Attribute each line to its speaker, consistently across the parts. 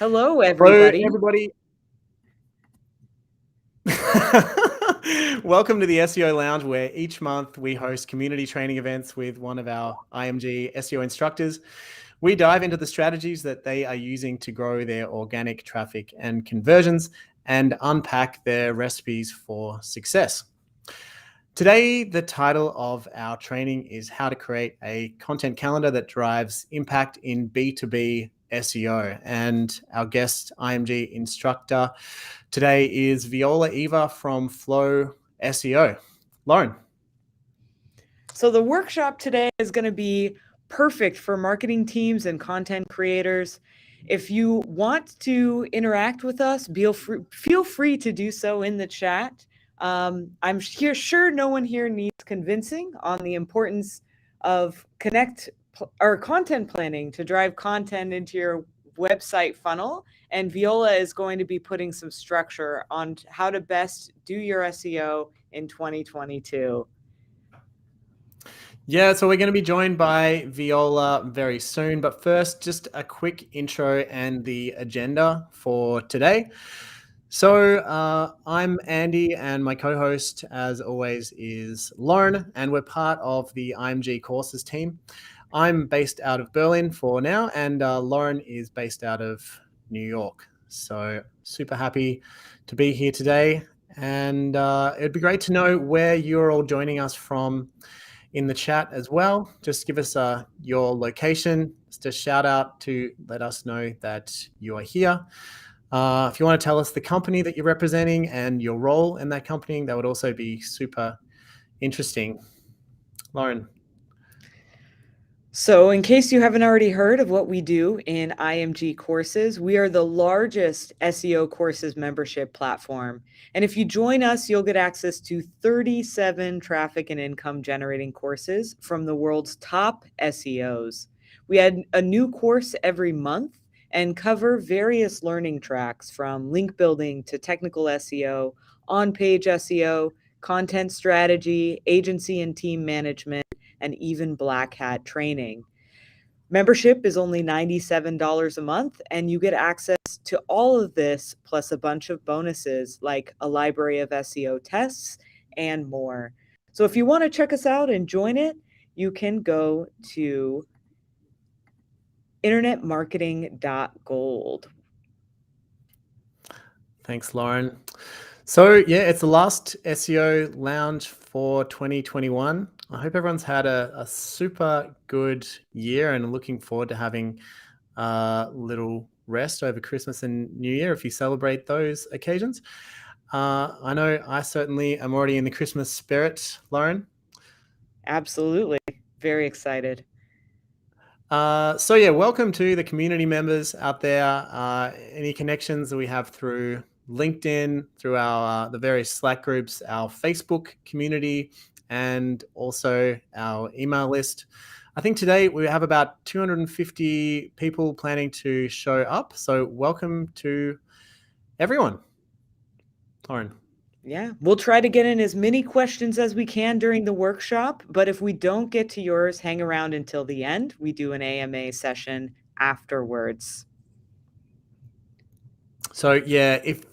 Speaker 1: Hello,
Speaker 2: Hello,
Speaker 1: everybody.
Speaker 2: everybody. Welcome to the SEO Lounge, where each month we host community training events with one of our IMG SEO instructors. We dive into the strategies that they are using to grow their organic traffic and conversions and unpack their recipes for success. Today, the title of our training is How to Create a Content Calendar That Drives Impact in B2B SEO. And our guest IMG instructor today is Viola Eva from Flow SEO. Lauren.
Speaker 1: So the workshop today is going to be perfect for marketing teams and content creators. If you want to interact with us, feel free to do so in the chat. I'm sure no one here needs convincing on the importance of content planning to drive content into your website funnel. And Viola is going to be putting some structure on how to best do your SEO in 2022.
Speaker 2: Yeah, so we're going to be joined by Viola very soon. But first, just a quick intro and the agenda for today. So I'm Andy, and my co-host, as always, is Lauren, and we're part of the IMG courses team. I'm based out of Berlin for now, and Lauren is based out of New York. So super happy to be here today, and it'd be great to know where you're all joining us from in the chat as well. Just give us your location, just a shout out to let us know that you are here. If you want to tell us the company that you're representing and your role in that company, that would also be super interesting. Lauren.
Speaker 1: So in case you haven't already heard of what we do in IMG courses, we are the largest SEO courses membership platform. And if you join us, you'll get access to 37 traffic and income generating courses from the world's top SEOs. We add a new course every month and cover various learning tracks from link building to technical SEO, on-page SEO, content strategy, agency and team management, and even black hat training. Membership is only $97 a month, and you get access to all of this plus a bunch of bonuses like a library of SEO tests and more. So if you want to check us out and join it, you can go to internetmarketing.gold.
Speaker 2: Thanks, Lauren. So yeah, it's the last SEO Lounge for 2021. I hope everyone's had a super good year and looking forward to having a little rest over Christmas and New Year if you celebrate those occasions. I know I certainly am already in the Christmas spirit, Lauren.
Speaker 1: Absolutely. Very excited.
Speaker 2: So yeah, welcome to the community members out there. Any connections that we have through LinkedIn, through our the various Slack groups, our Facebook community, and also our email list. I think today we have about 250 people planning to show up. So welcome to everyone. Lauren.
Speaker 1: Yeah, we'll try to get in as many questions as we can during the workshop, but if we don't get to yours, hang around until the end. We do an AMA session afterwards.
Speaker 2: So yeah, if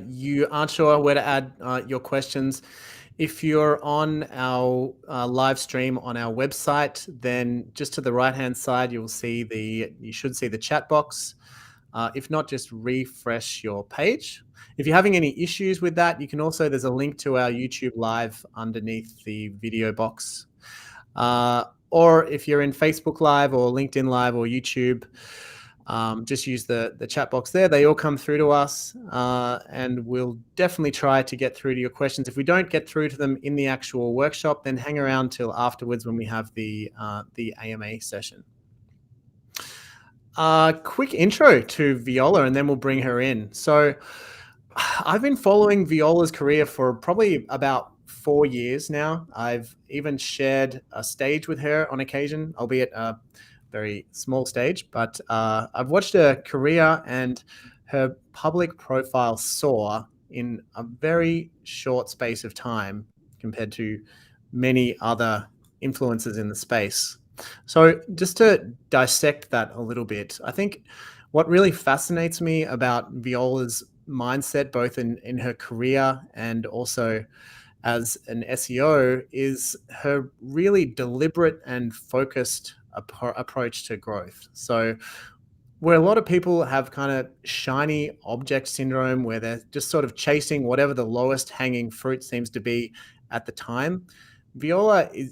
Speaker 2: you aren't sure where to add your questions, if you're on our live stream on our website, then just to the right-hand side, you should see the chat box. If not, just refresh your page. If you're having any issues with that, there's a link to our YouTube Live underneath the video box. Or if you're in Facebook Live or LinkedIn Live or YouTube, just use the chat box there. They all come through to us, and we'll definitely try to get through to your questions. If we don't get through to them in the actual workshop, then hang around till afterwards when we have the AMA session. Quick intro to Viola, and then we'll bring her in. So I've been following Viola's career for probably about 4 years now. I've even shared a stage with her on occasion, albeit a very small stage, but I've watched her career, and her public profile soar in a very short space of time compared to many other influencers in the space. So just to dissect that a little bit, I think what really fascinates me about Viola's mindset, both in her career and also as an SEO, is her really deliberate and focused approach to growth. So where a lot of people have kind of shiny object syndrome, where they're just sort of chasing whatever the lowest hanging fruit seems to be at the time,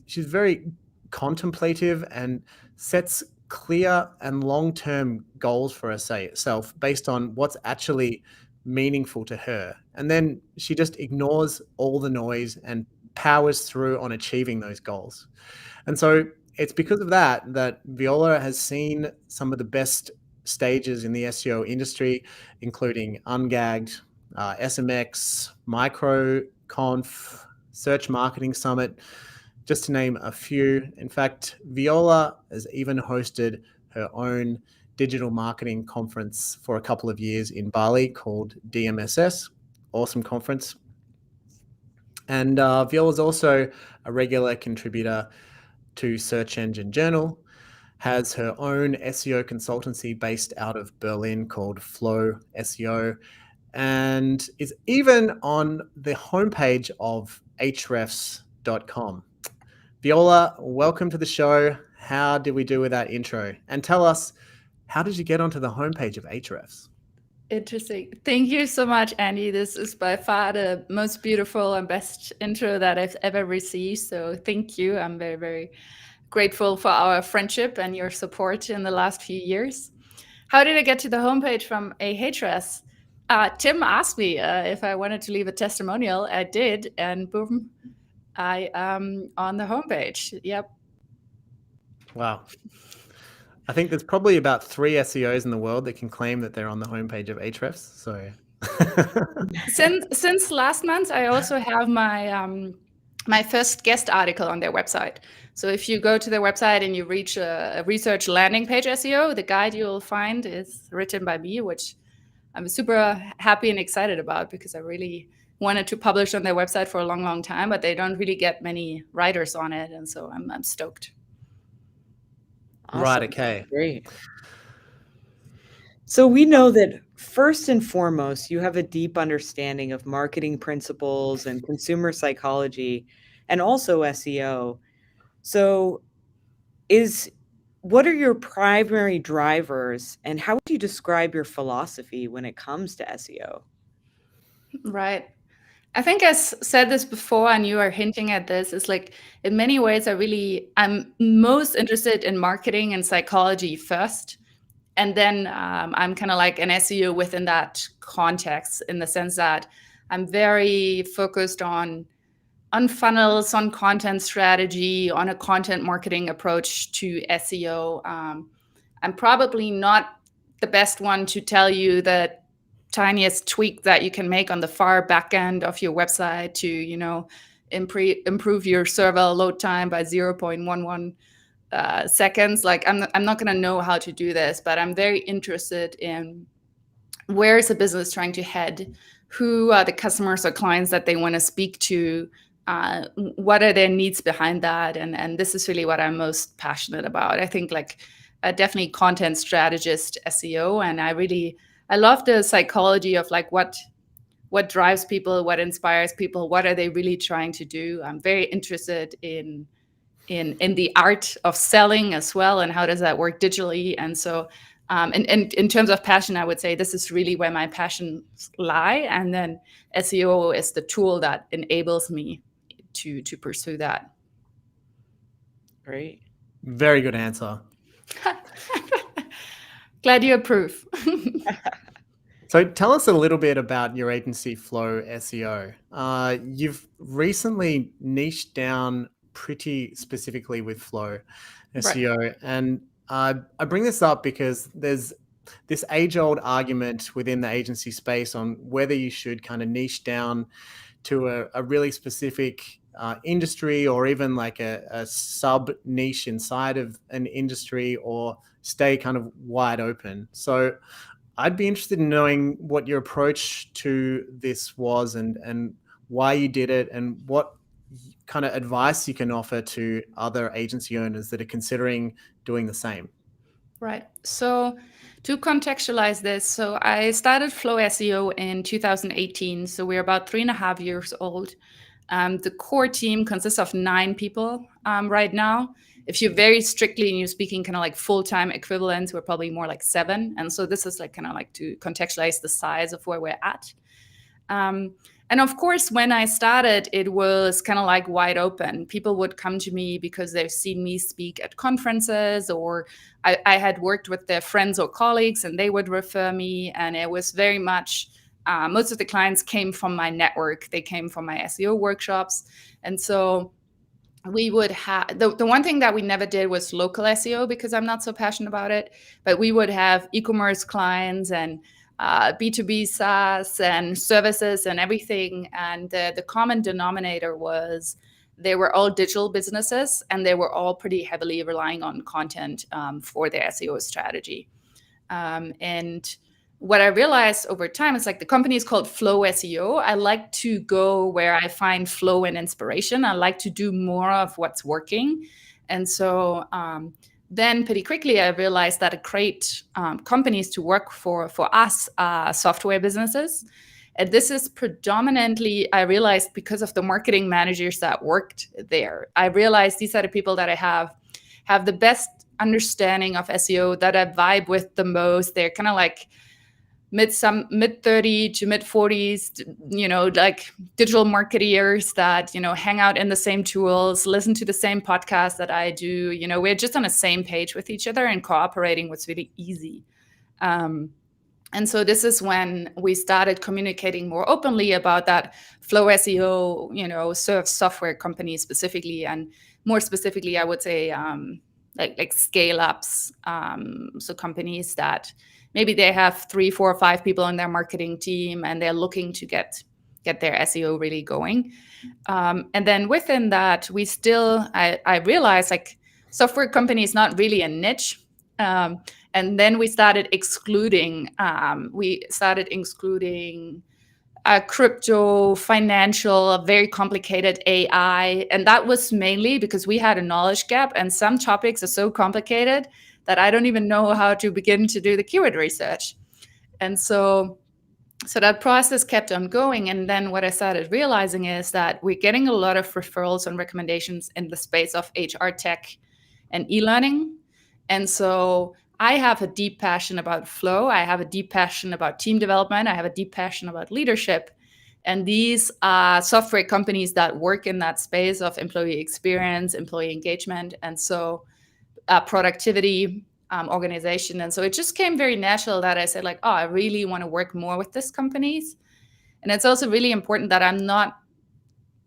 Speaker 2: she's very contemplative and sets clear and long-term goals for herself based on what's actually meaningful to her. And then she just ignores all the noise and powers through on achieving those goals. And so it's because of that that Viola has seen some of the best stages in the SEO industry, including Ungagged, SMX, MicroConf, Search Marketing Summit, just to name a few. In fact, Viola has even hosted her own digital marketing conference for a couple of years in Bali called DMSS. Awesome conference. And Viola is also a regular contributor to Search Engine Journal, has her own SEO consultancy based out of Berlin called Flow SEO, and is even on the homepage of hrefs.com. Viola, welcome to the show. How did we do with that intro? And tell us, how did you get onto the homepage of Hrefs?
Speaker 3: Interesting. Thank you so much, Andy. This is by far the most beautiful and best intro that I've ever received. So thank you. I'm very, very grateful for our friendship and your support in the last few years. How did I get to the homepage from Ahrefs? Tim asked me if I wanted to leave a testimonial. I did, and boom, I am on the homepage. Yep.
Speaker 2: Wow. I think there's probably about 3 SEOs in the world that can claim that they're on the homepage of Ahrefs. So
Speaker 3: since last month, I also have my my first guest article on their website. So if you go to their website and you reach a research landing page SEO, the guide you'll find is written by me, which I'm super happy and excited about because I really wanted to publish on their website for a long, long time, but they don't really get many writers on it. And so I'm stoked.
Speaker 1: Awesome.
Speaker 2: Right, okay.
Speaker 1: Great. So we know that first and foremost, you have a deep understanding of marketing principles and consumer psychology and also SEO. So what are your primary drivers and how would you describe your philosophy when it comes to SEO?
Speaker 3: Right. I think I said this before, and you are hinting at this, is like in many ways, I'm most interested in marketing and psychology first. And then I'm kind of like an SEO within that context, in the sense that I'm very focused on funnels, on content strategy, on a content marketing approach to SEO. I'm probably not the best one to tell you the tiniest tweak that you can make on the far back end of your website to, improve your server load time by 0.11 seconds. Like I'm not going to know how to do this, but I'm very interested in where is the business trying to head, who are the customers or clients that they want to speak to, what are their needs behind that, and this is really what I'm most passionate about. I think like definitely content strategist SEO, and I love the psychology of like what drives people, what inspires people, what are they really trying to do. I'm very interested in the art of selling as well, and how does that work digitally. And so and in terms of passion, I would say this is really where my passions lie, and then SEO is the tool that enables me to pursue that.
Speaker 1: Great.
Speaker 2: Very good answer.
Speaker 3: Glad you approve.
Speaker 2: So tell us a little bit about your agency, Flow SEO. You've recently niched down pretty specifically with Flow SEO. Right. And I bring this up because there's this age-old argument within the agency space on whether you should kind of niche down to a really specific industry, or even like a sub niche inside of an industry, or stay kind of wide open. So I'd be interested in knowing what your approach to this was, and why you did it, and what kind of advice you can offer to other agency owners that are considering doing the same.
Speaker 3: Right. So To contextualize this, so I started Flow SEO in 2018, so we're about 3.5 years old. The core team consists of 9 people right now. If you're very strictly and you're speaking kind of like full-time equivalents, we're probably more like 7. And so this is like kind of like to contextualize the size of where we're at. And of course, when I started, it was kind of like wide open. People would come to me because they've seen me speak at conferences, or I had worked with their friends or colleagues and they would refer me. And it was very much, most of the clients came from my network. They came from my SEO workshops. And so we would have, the one thing that we never did was local SEO because I'm not so passionate about it, but we would have e-commerce clients and B2B SaaS and services and everything. And the common denominator was they were all digital businesses and they were all pretty heavily relying on content for their SEO strategy. And what I realized over time is like the company is called Flow SEO. I like to go where I find flow and inspiration. I like to do more of what's working. And so then pretty quickly, I realized that great companies to work for us are software businesses. And this is predominantly, I realized, because of the marketing managers that worked there. I realized these are the people that I have the best understanding of SEO, that I vibe with the most. They're kind of like mid-30 to mid-40s, like digital marketeers that, hang out in the same tools, listen to the same podcast that I do. We're just on the same page with each other and cooperating was really easy. And so this is when we started communicating more openly about that Flow SEO, serves software companies specifically, and more specifically, I would say like scale-ups, so companies that maybe they have 3, 4, or 5 people on their marketing team, and they're looking to get their SEO really going. And then within that, I realized like software company is not really a niche. And then we started excluding crypto, financial, very complicated AI. And that was mainly because we had a knowledge gap, and some topics are so complicated that I don't even know how to begin to do the keyword research. And so that process kept on going. And then what I started realizing is that we're getting a lot of referrals and recommendations in the space of HR tech and e-learning. And so I have a deep passion about flow. I have a deep passion about team development. I have a deep passion about leadership. And these are software companies that work in that space of employee experience, employee engagement, and so productivity, organization. And so it just came very natural that I said like, oh, I really want to work more with these companies. And it's also really important that I'm not,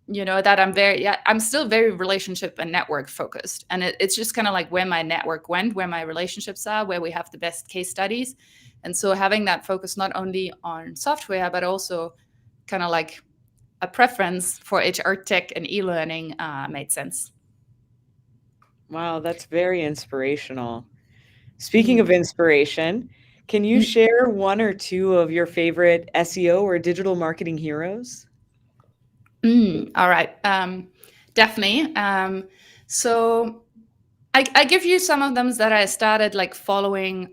Speaker 3: I'm still very relationship and network focused. And it's just kind of like where my network went, where my relationships are, where we have the best case studies. And so having that focus not only on software, but also kind of like a preference for HR tech and e-learning made sense.
Speaker 1: Wow, that's very inspirational. Speaking of inspiration, can you share 1 or 2 of your favorite SEO or digital marketing heroes?
Speaker 3: All right. Definitely. So I give you some of them that I started like following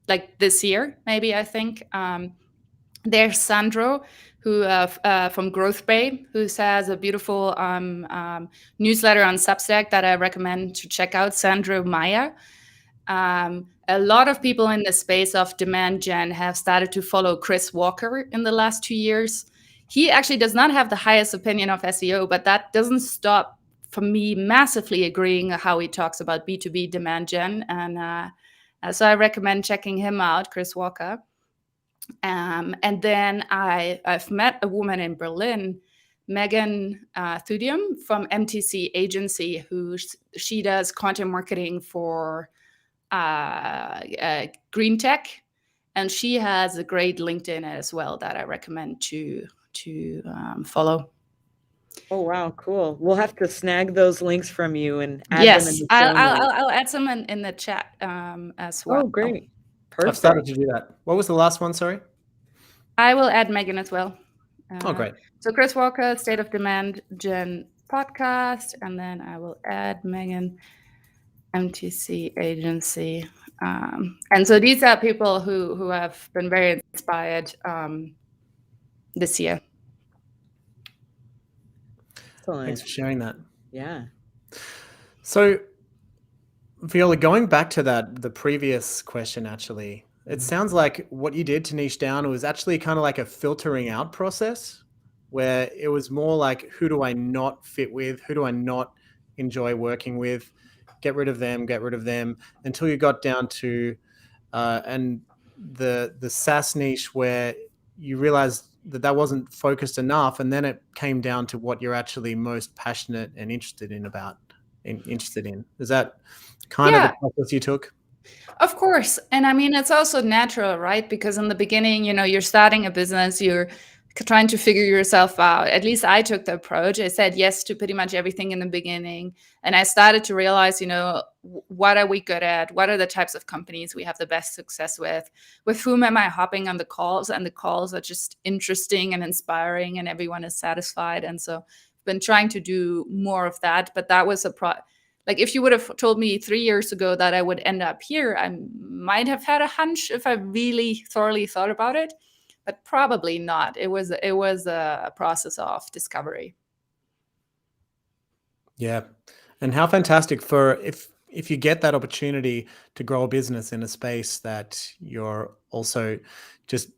Speaker 3: like this year, maybe, I think. There's Sandro, who from Growth Bay, who has a beautiful newsletter on Substack that I recommend to check out, Sandro Maya. A lot of people in the space of demand gen have started to follow Chris Walker in the last 2 years. He actually does not have the highest opinion of SEO, but that doesn't stop from me massively agreeing how he talks about B2B demand gen. And so I recommend checking him out, Chris Walker. And then I've met a woman in Berlin, Megan Thudium from MTC Agency, who she does content marketing for green tech, and she has a great LinkedIn as well that I recommend to follow.
Speaker 1: Oh, wow, cool. We'll have to snag those links from you and add them in
Speaker 3: Yes,
Speaker 1: the show notes.
Speaker 3: I'll add some in the chat as well.
Speaker 1: Oh, great.
Speaker 2: I've started
Speaker 1: Perfect.
Speaker 2: to do that. What was the last one? Sorry.
Speaker 3: I will add Megan as well.
Speaker 2: Oh, great.
Speaker 3: So Chris Walker, State of Demand Gen podcast, and then I will add Megan, MTC Agency. And so these are people who have been very inspired this year.
Speaker 1: Excellent.
Speaker 2: Thanks for sharing that.
Speaker 1: Yeah.
Speaker 2: So, Viola, going back to the previous question, actually, it sounds like what you did to niche down was actually kind of like a filtering out process where it was more like, who do I not fit with? Who do I not enjoy working with? Get rid of them, until you got down to and the SaaS niche where you realized that wasn't focused enough, and then it came down to what you're actually most passionate and interested in. Is that kind of the process you took?
Speaker 3: Of course. And I mean, it's also natural, right? Because in the beginning, you're starting a business, you're trying to figure yourself out. At least I took the approach. I said yes to pretty much everything in the beginning. And I started to realize, what are we good at? What are the types of companies we have the best success with? With whom am I hopping on the calls? And the calls are just interesting and inspiring, and everyone is satisfied. And so I've been trying to do more of that. But that was like, if you would have told me 3 years ago that I would end up here, I might have had a hunch if I really thoroughly thought about it, but probably not. It was a process of discovery.
Speaker 2: Yeah. And how fantastic for if you get that opportunity to grow a business in a space that you're also just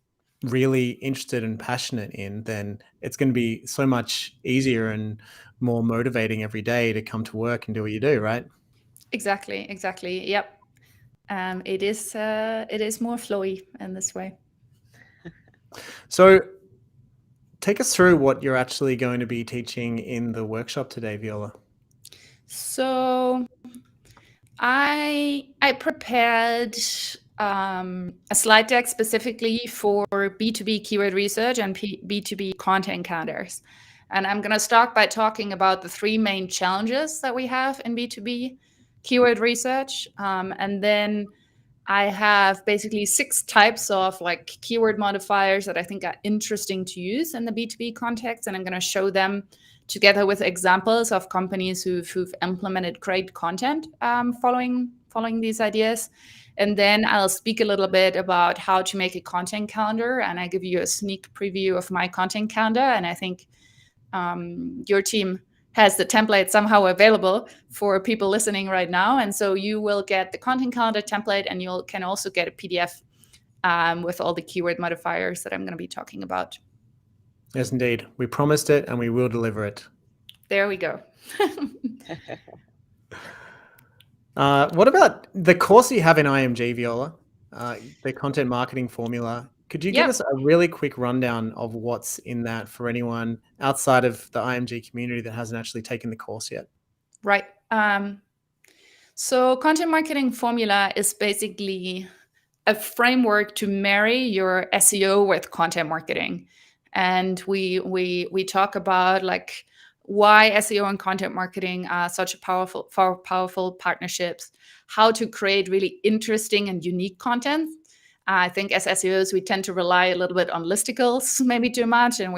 Speaker 2: really interested and passionate in, then it's going to be so much easier and more motivating every day to come to work and do what you do, right?
Speaker 3: Exactly. Yep. It is more flowy in this way.
Speaker 2: So take us through what you're actually going to be teaching in the workshop today, Viola.
Speaker 3: So I prepared a slide deck specifically for B2B keyword research and B2B content counters. And I'm going to start by talking about the 3 main challenges that we have in B2B keyword research. And then I have basically 6 types of like keyword modifiers that I think are interesting to use in the B2B context. And I'm going to show them together with examples of companies who've implemented great content following these ideas. And then I'll speak a little bit about how to make a content calendar. And I give you a sneak preview of my content calendar. And I think your team has the template somehow available for people listening right now. And so you will get the content calendar template, and you can also get a PDF with all the keyword modifiers that I'm going to be talking about.
Speaker 2: Yes, indeed. We promised it and we will deliver it.
Speaker 3: There we go.
Speaker 2: What about the course you have in IMG, Viola? The content marketing formula. Could you give us a really quick rundown of what's in that for anyone outside of the IMG community that hasn't actually taken the course yet?
Speaker 3: Right. So content marketing formula is basically a framework to marry your SEO with content marketing. And we talk about like why SEO and content marketing are such powerful partnerships, how to create really interesting and unique content. I think as SEOs, we tend to rely a little bit on listicles, maybe too much. And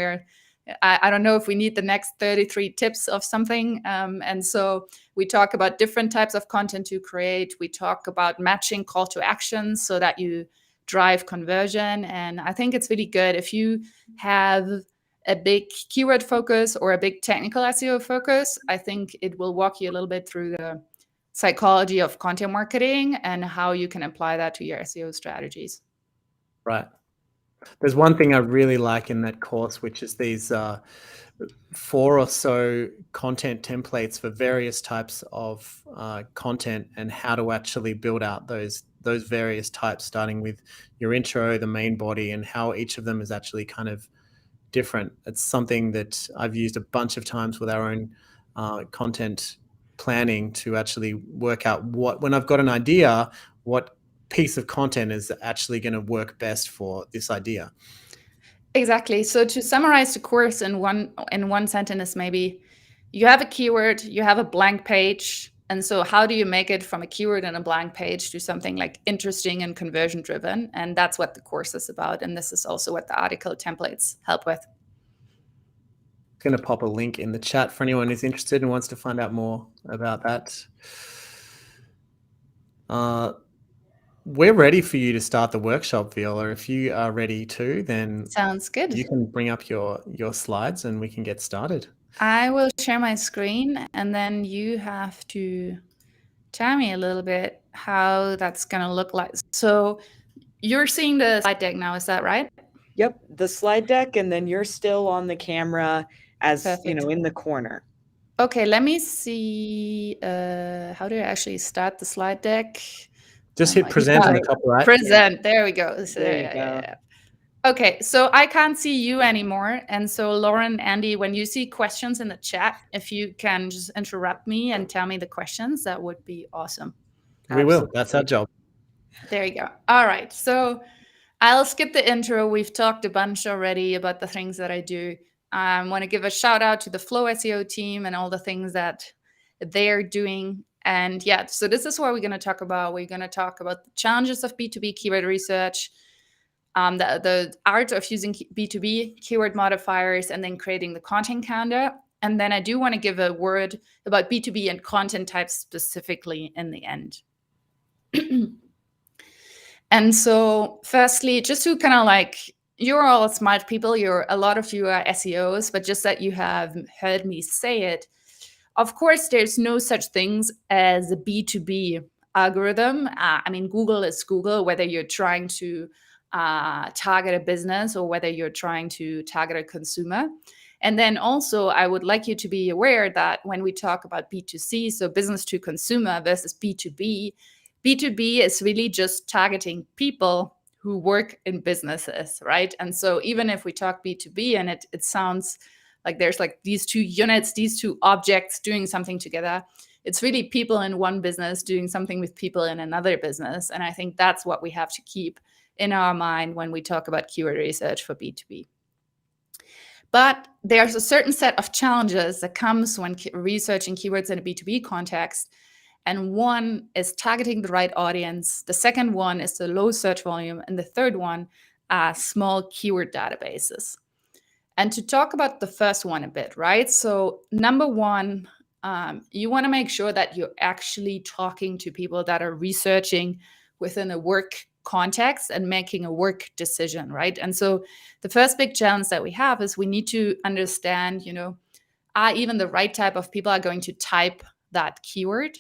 Speaker 3: I don't know if we need the next 33 tips of something. And so we talk about different types of content to create. We talk about matching call to actions so that you drive conversion. And I think it's really good if you have a big keyword focus or a big technical SEO focus. I think it will walk you a little bit through the psychology of content marketing and how you can apply that to your SEO strategies.
Speaker 2: Right. There's one thing I really like in that course, which is these 4 or so content templates for various types of content and how to actually build out those various types, starting with your intro, the main body, and how each of them is actually kind of different. It's something that I've used a bunch of times with our own content planning to actually work out when I've got an idea, what piece of content is actually going to work best for this idea.
Speaker 3: Exactly. So to summarize the course in one sentence, maybe you have a keyword, you have a blank page. And so how do you make it from a keyword and a blank page to something like interesting and conversion driven? And that's what the course is about. And this is also what the article templates help with.
Speaker 2: I'm going to pop a link in the chat for anyone who's interested and wants to find out more about that. we're ready for you to start the workshop, Viola. If you are ready too, then
Speaker 3: Sounds good.
Speaker 2: you can bring up your slides and we can get started.
Speaker 3: I will share my screen, and then you have to tell me a little bit how that's going to look like. So you're seeing the slide deck now, is that right?
Speaker 1: Yep, the slide deck, and then you're still on the camera as,
Speaker 3: Perfect.
Speaker 1: in the corner.
Speaker 3: Okay, let me see. How do I actually start the slide deck?
Speaker 2: Just hit present in the top right.
Speaker 3: Present. There we go. So,
Speaker 1: There you go.
Speaker 3: Okay, so I can't see you anymore. And so Lauren, Andy, when you see questions in the chat, if you can just interrupt me and tell me the questions, that would be awesome.
Speaker 2: We will. That's our job.
Speaker 3: There you go. All right. So I'll skip the intro. We've talked a bunch already about the things that I do. I want to give a shout out to the Flow SEO team and all the things that they're doing. And yeah, so this is what we're going to talk about. We're going to talk about the challenges of B2B keyword research, the art of using B2B keyword modifiers, and then creating the content calendar. And then I do want to give a word about B2B and content types specifically in the end. And so firstly, just to kind of like, you're all smart people, a lot of you are SEOs, but just that you have heard me say it, of course, there's no such things as a B2B algorithm. I mean, Google is Google, whether you're trying to target a business or whether you're trying to target a consumer. And then also, I would like you to be aware that when we talk about B2C, so business to consumer versus B2B, B2B is really just targeting people who work in businesses, right? And so even if we talk B2B and it sounds like there's like these two units, these two objects doing something together, it's really people in one business doing something with people in another business. And I think that's what we have to keep in our mind when we talk about keyword research for B2B. But there's a certain set of challenges that comes when researching keywords in a B2B context. And one is targeting the right audience. The second one is the low search volume. And the third one are small keyword databases. And to talk about the first one a bit, right? So number one, you want to make sure that you're actually talking to people that are researching within a work context and making a work decision, right? And so the first big challenge that we have is we need to understand, are even the right type of people are going to type that keyword?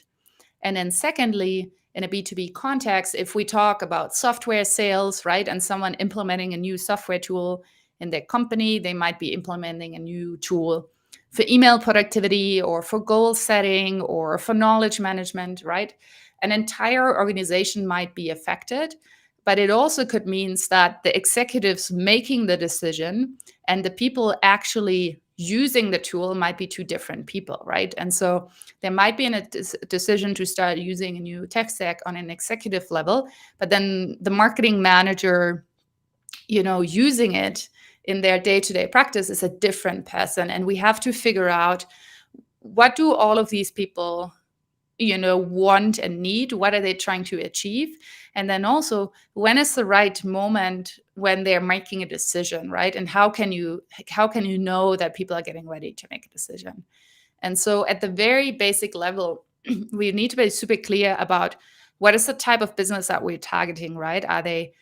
Speaker 3: And then secondly, in a B2B context, if we talk about software sales, right, and someone implementing a new software tool in their company, they might be implementing a new tool for email productivity or for goal setting or for knowledge management, right? An entire organization might be affected, but it also could mean that the executives making the decision and the people actually using the tool might be two different people, right? And so there might be a decision to start using a new tech stack on an executive level, but then the marketing manager, using it in their day-to-day practice is a different person. And we have to figure out, what do all of these people want and need? What are they trying to achieve? And then also, when is the right moment when they're making a decision, right? And how can you know that people are getting ready to make a decision? And so at the very basic level, we need to be super clear about what is the type of business that we're targeting, right? Are they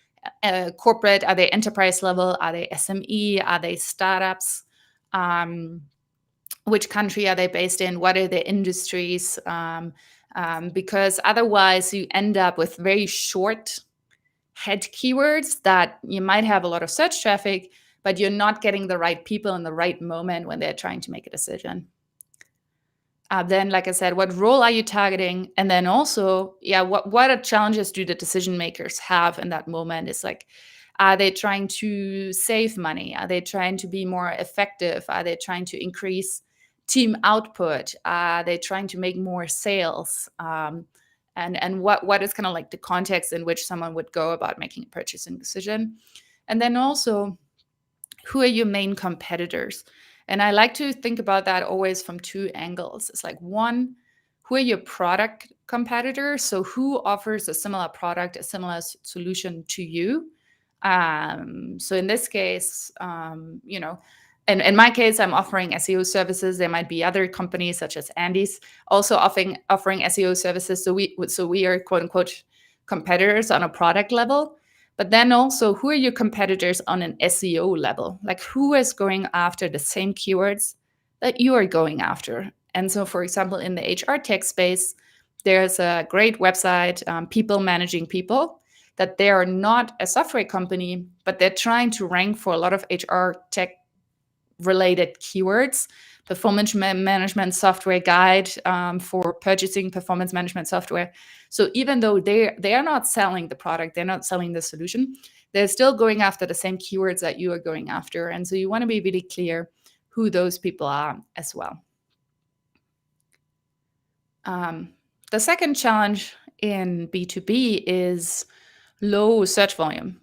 Speaker 3: corporate? Are they enterprise level? Are they SME? Are they startups? Which country are they based in? What are their industries? Because otherwise you end up with very short head keywords that you might have a lot of search traffic, but you're not getting the right people in the right moment when they're trying to make a decision. Then, like I said, what role are you targeting? And then also, what challenges do the decision makers have in that moment? It's like, are they trying to save money? Are they trying to be more effective? Are they trying to increase team output? Are they trying to make more sales? And what is kind of like the context in which someone would go about making a purchasing decision? And then also, who are your main competitors? And I like to think about that always from two angles. It's like, one, who are your product competitors? So who offers a similar product, a similar solution to you? So in this case, in my case, I'm offering SEO services. There might be other companies such as Andy's also offering SEO services. So we are, quote unquote, competitors on a product level, but then also who are your competitors on an SEO level? Like who is going after the same keywords that you are going after? And so, for example, in the HR tech space, there's a great website, People Managing People, that they are not a software company, but they're trying to rank for a lot of HR tech related keywords. Performance management software guide for purchasing performance management software. So even though they are not selling the product, they're not selling the solution, they're still going after the same keywords that you are going after. And so you want to be really clear who those people are as well. The second challenge in B2B is low search volume.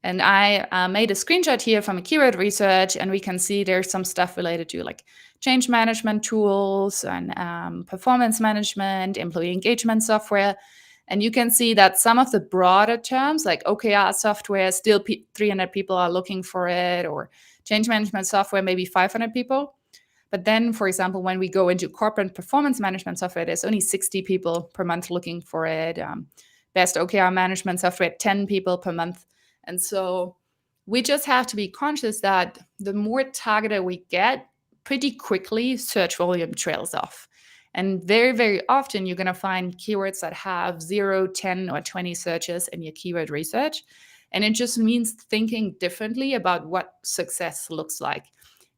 Speaker 3: And I made a screenshot here from a keyword research, and we can see there's some stuff related to like change management tools and performance management, employee engagement software. And you can see that some of the broader terms like OKR software, still 300 people are looking for it, or change management software, maybe 500 people. But then, for example, when we go into corporate performance management software, there's only 60 people per month looking for it. Best OKR management software, 10 people per month. And so we just have to be conscious that the more targeted we get, pretty quickly search volume trails off. And very, very often you're going to find keywords that have 0, 10, or 20 searches in your keyword research. And it just means thinking differently about what success looks like.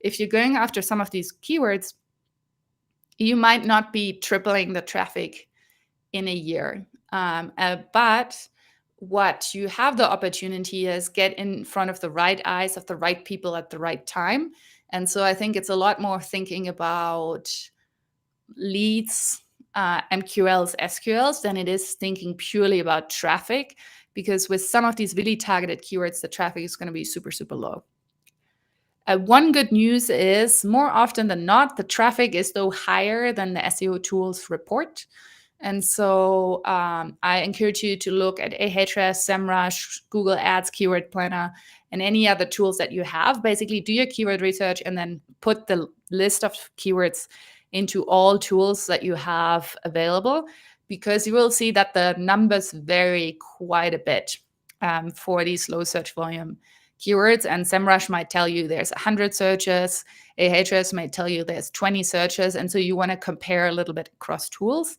Speaker 3: If you're going after some of these keywords, you might not be tripling the traffic in a year. But what you have the opportunity is get in front of the right eyes of the right people at the right time. And so I think it's a lot more thinking about leads, MQLs, SQLs, than it is thinking purely about traffic, because with some of these really targeted keywords, the traffic is going to be super, super low. One good news is more often than not, the traffic is though higher than the SEO tools report. And so I encourage you to look at Ahrefs, SEMrush, Google Ads, Keyword Planner, and any other tools that you have. Basically, do your keyword research and then put the list of keywords into all tools that you have available, because you will see that the numbers vary quite a bit for these low search volume keywords. And SEMrush might tell you there's 100 searches. Ahrefs might tell you there's 20 searches. And so you want to compare a little bit across tools.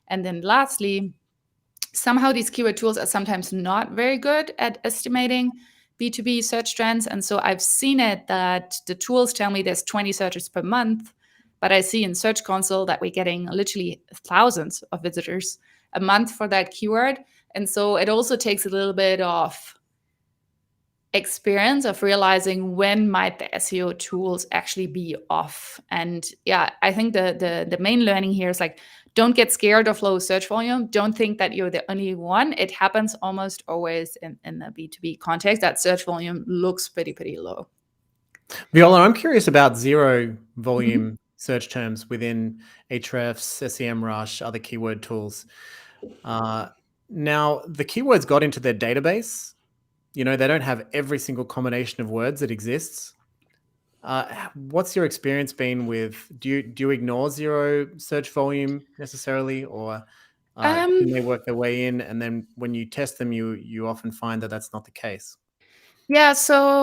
Speaker 3: And then lastly, somehow these keyword tools are sometimes not very good at estimating B2B search trends. And so I've seen it that the tools tell me there's 20 searches per month, but I see in Search Console that we're getting literally thousands of visitors a month for that keyword. And so it also takes a little bit of experience of realizing when might the SEO tools actually be off. And yeah, I think the main learning here is like, don't get scared of low search volume. Don't think that you're the only one. It happens almost always in the B2B context that search volume looks pretty low.
Speaker 2: Viola, I'm curious about zero volume search terms within Ahrefs, SEMrush, other keyword tools. Now, the keywords got into their database. You know, they don't have every single combination of words that exists. What's your experience been with, do you ignore zero search volume necessarily, or can they work their way in? And then when you test them, you often find that that's not the case.
Speaker 3: Yeah, so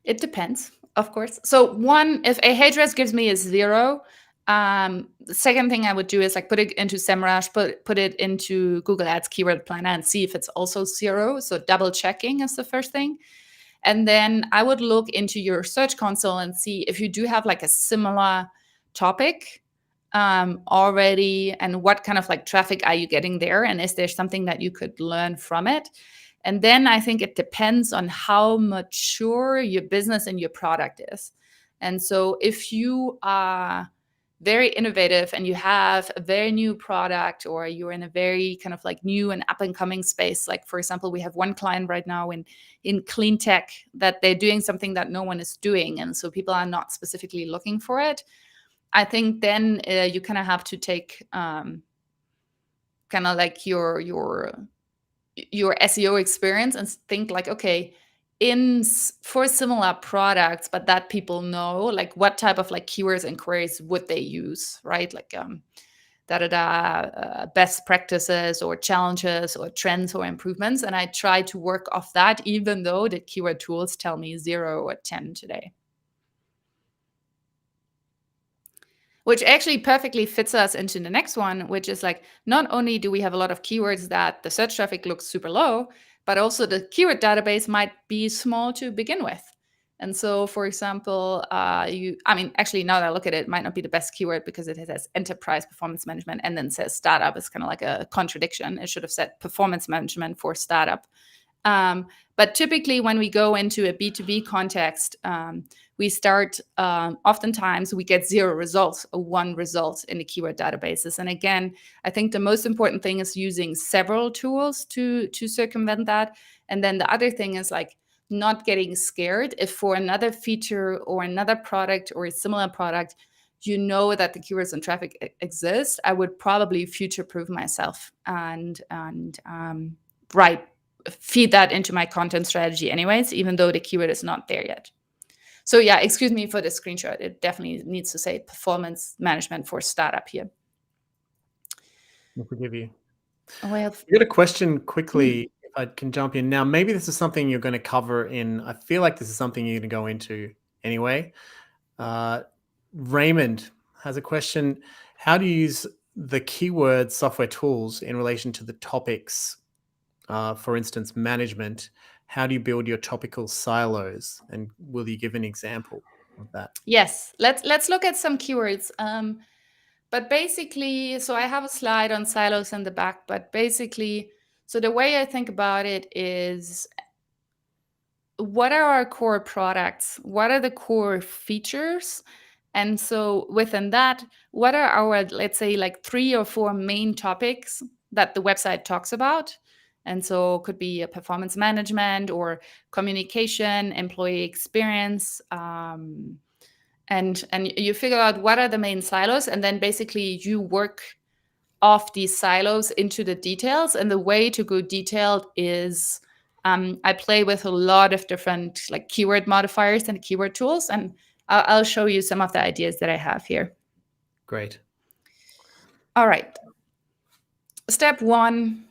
Speaker 3: it depends, of course. So one, if Ahrefs gives me a 0, the second thing I would do is like put it into SEMrush, put it into Google Ads Keyword Planner and see if it's also 0. So double checking is the first thing. And then I would look into your Search Console and see if you do have like a similar topic already, and what kind of like traffic are you getting there, and is there something that you could learn from it. And then I think it depends on how mature your business and your product is. And so if you are very innovative and you have a very new product, or you're in a very kind of like new and up and coming space, like for example, we have one client right now in clean tech that they're doing something that no one is doing, and so people are not specifically looking for it. I think then you kind of have to take kind of like your SEO experience and think like, okay, for similar products, but that people know, like what type of like keywords and queries would they use, right? Like best practices or challenges or trends or improvements. And I try to work off that, even though the keyword tools tell me 0 or 10 today. Which actually perfectly fits us into the next one, which is like, not only do we have a lot of keywords that the search traffic looks super low, but also the keyword database might be small to begin with. And so, for example, actually, now that I look at it, it might not be the best keyword because it says enterprise performance management and then says startup. It's kind of like a contradiction. It should have said performance management for startup. But typically, when we go into a B2B context, we start, oftentimes we get 0 results or 1 result in the keyword databases. And again, I think the most important thing is using several tools to circumvent that. And then the other thing is like not getting scared if for another feature or another product or a similar product, you know that the keywords and traffic exist. I would probably future-proof myself and feed that into my content strategy anyways, even though the keyword is not there yet. So yeah, excuse me for the screenshot. It definitely needs to say performance management for startup here.
Speaker 2: I'll forgive you.
Speaker 3: Oh, I have
Speaker 2: I got a question quickly, if I can jump in. Now, maybe this is something you're going to cover I feel like this is something you're going to go into anyway. Raymond has a question. How do you use the keyword software tools in relation to the topics? For instance, management. How do you build your topical silos? And will you give an example of that?
Speaker 3: Yes, let's look at some keywords. But basically, so I have a slide on silos in the back, but basically, so the way I think about it is, what are our core products? What are the core features? And so within that, what are our, let's say, like 3 or 4 main topics that the website talks about? And so it could be a performance management or communication, employee experience, and you figure out what are the main silos, and then basically you work off these silos into the details. And the way to go detailed is, I play with a lot of different like keyword modifiers and keyword tools, and I'll show you some of the ideas that I have here.
Speaker 2: Great.
Speaker 3: All right. Step 1,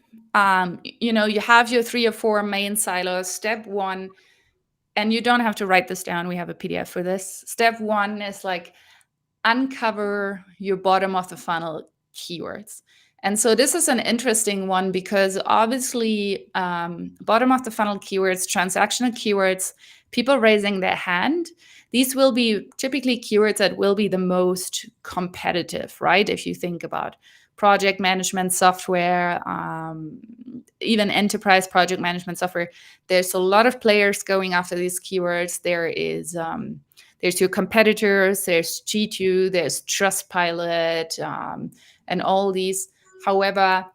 Speaker 3: you have your 3 or 4 main silos. Step 1, and you don't have to write this down. We have a PDF for this. Step 1 is like uncover your bottom of the funnel keywords. And so this is an interesting one because obviously bottom of the funnel keywords, transactional keywords, people raising their hand, these will be typically keywords that will be the most competitive, right? If you think about project management software, even enterprise project management software, there's a lot of players going after these keywords. There's your competitors, there's G2, there's Trustpilot, and all these. However,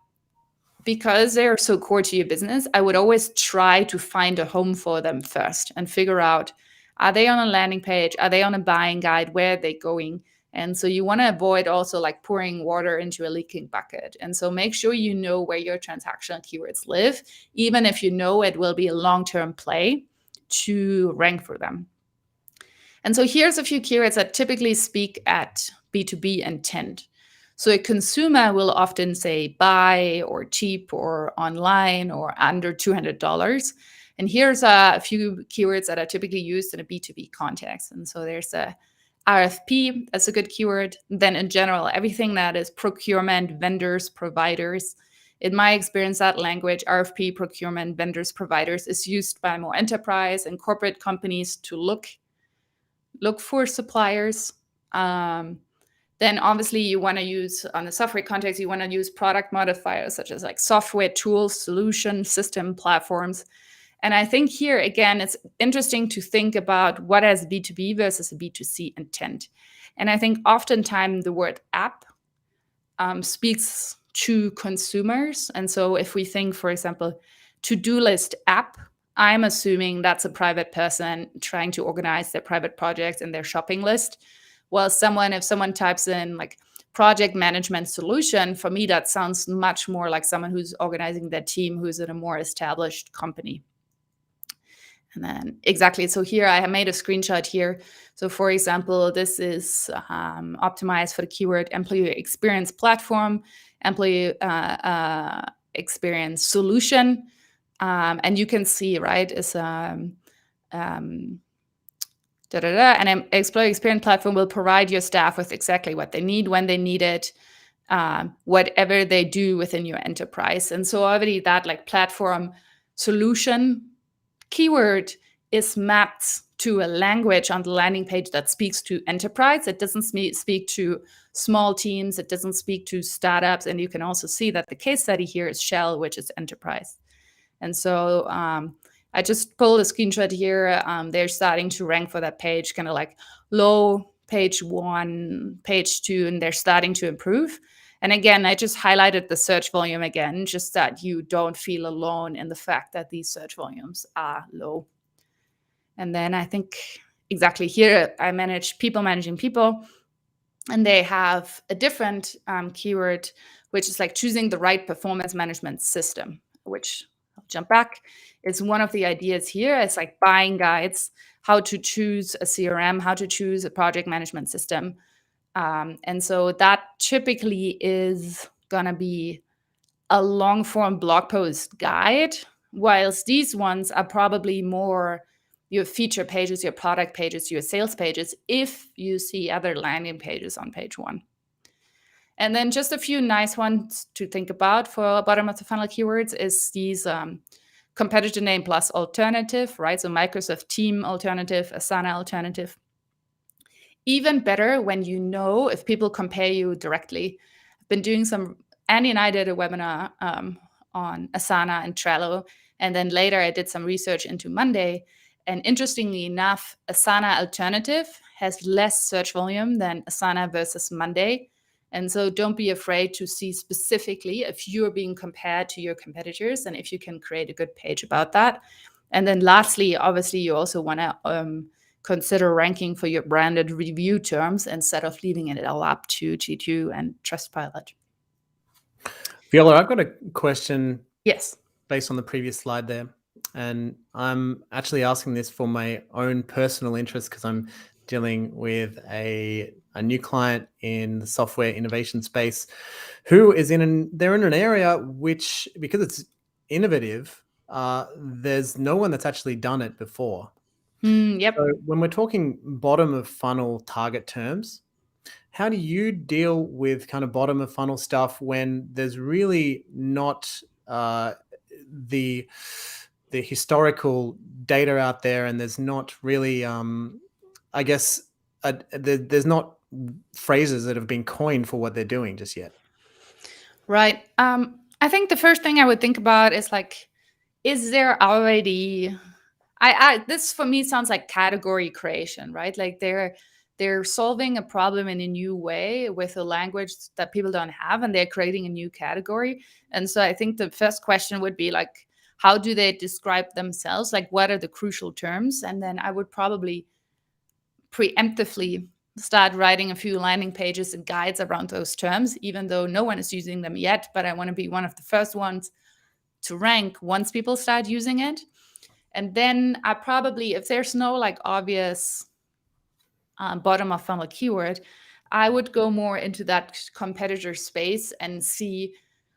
Speaker 3: because they're so core to your business, I would always try to find a home for them first and figure out, are they on a landing page? Are they on a buying guide? Where are they going? And so you want to avoid also like pouring water into a leaking bucket. And so make sure you know where your transactional keywords live, even if you know it will be a long-term play to rank for them. And so here's a few keywords that typically speak at B2B intent. So a consumer will often say buy or cheap or online or under $200. And here's a few keywords that are typically used in a B2B context. And so there's a RFP, that's a good keyword. Then in general, everything that is procurement, vendors, providers. In my experience, that language, RFP, procurement, vendors, providers, is used by more enterprise and corporate companies to look for suppliers. Then obviously you want to use, on the software context, you want to use product modifiers such as like software tools, solution, system, platforms. And I think here, again, it's interesting to think about what has B2B versus a B2C intent. And I think oftentimes the word app speaks to consumers. And so if we think, for example, to-do list app, I'm assuming that's a private person trying to organize their private projects and their shopping list. Well, if someone types in like project management solution, for me, that sounds much more like someone who's organizing their team, who's in a more established company. And then exactly, so here I have made a screenshot here. So for example, this is optimized for the keyword employee experience platform, employee experience solution. And you can see, right, is and an employee experience platform will provide your staff with exactly what they need, when they need it, whatever they do within your enterprise. And so already that like platform solution keyword is mapped to a language on the landing page that speaks to enterprise. It doesn't speak to small teams. It doesn't speak to startups. And you can also see that the case study here is Shell, which is enterprise. And so I just pulled a screenshot here. They're starting to rank for that page, kind of like low, page 1, page 2, and they're starting to improve. And again, I just highlighted the search volume again, just that you don't feel alone in the fact that these search volumes are low. And then I think exactly here, I manage people managing people, and they have a different keyword, which is like choosing the right performance management system, which I'll jump back. It's one of the ideas here. It's like buying guides, how to choose a CRM, how to choose a project management system. And so that typically is going to be a long form blog post guide, whilst these ones are probably more your feature pages, your product pages, your sales pages, if you see other landing pages on page 1. And then just a few nice ones to think about for bottom of the funnel keywords is these competitor name plus alternative, right? So Microsoft Team alternative, Asana alternative. Even better when you know if people compare you directly. I've been doing Andy and I did a webinar on Asana and Trello. And then later I did some research into Monday. And interestingly enough, Asana alternative has less search volume than Asana versus Monday. And so don't be afraid to see specifically if you're being compared to your competitors and if you can create a good page about that. And then lastly, obviously, you also want to consider ranking for your branded review terms instead of leaving it all up to G2 and Trustpilot.
Speaker 2: Viola, I've got a question.
Speaker 3: Yes.
Speaker 2: Based on the previous slide there. And I'm actually asking this for my own personal interest because I'm dealing with a new client in the software innovation space who is they're in an area which, because it's innovative, there's no one that's actually done it before.
Speaker 3: Yep.
Speaker 2: So when we're talking bottom of funnel target terms, how do you deal with kind of bottom of funnel stuff when there's really not the historical data out there, and there's not really, I guess, there's not phrases that have been coined for what they're doing just yet?
Speaker 3: Right. I think the first thing I would think about is like, is there already? This for me sounds like category creation, right? Like they're solving a problem in a new way with a language that people don't have, and they're creating a new category. And so I think the first question would be like, how do they describe themselves? Like, what are the crucial terms? And then I would probably preemptively start writing a few landing pages and guides around those terms, even though no one is using them yet. But I want to be one of the first ones to rank once people start using it. And then I probably, if there's no like obvious bottom of funnel keyword, I would go more into that competitor space and see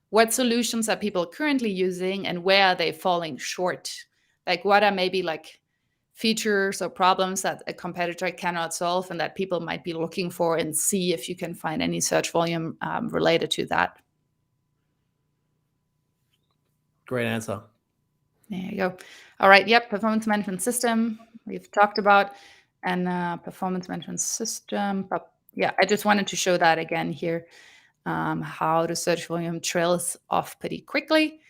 Speaker 3: what solutions are people currently using and where are they falling short. Like what are maybe like features or problems that a competitor cannot solve and that people might be looking for, and see if you can find any search volume related to that.
Speaker 2: Great answer.
Speaker 3: There you go. All right. Yep. Performance management system we've talked about, and performance management system. But yeah, I just wanted to show that again here, how the search volume trails off pretty quickly.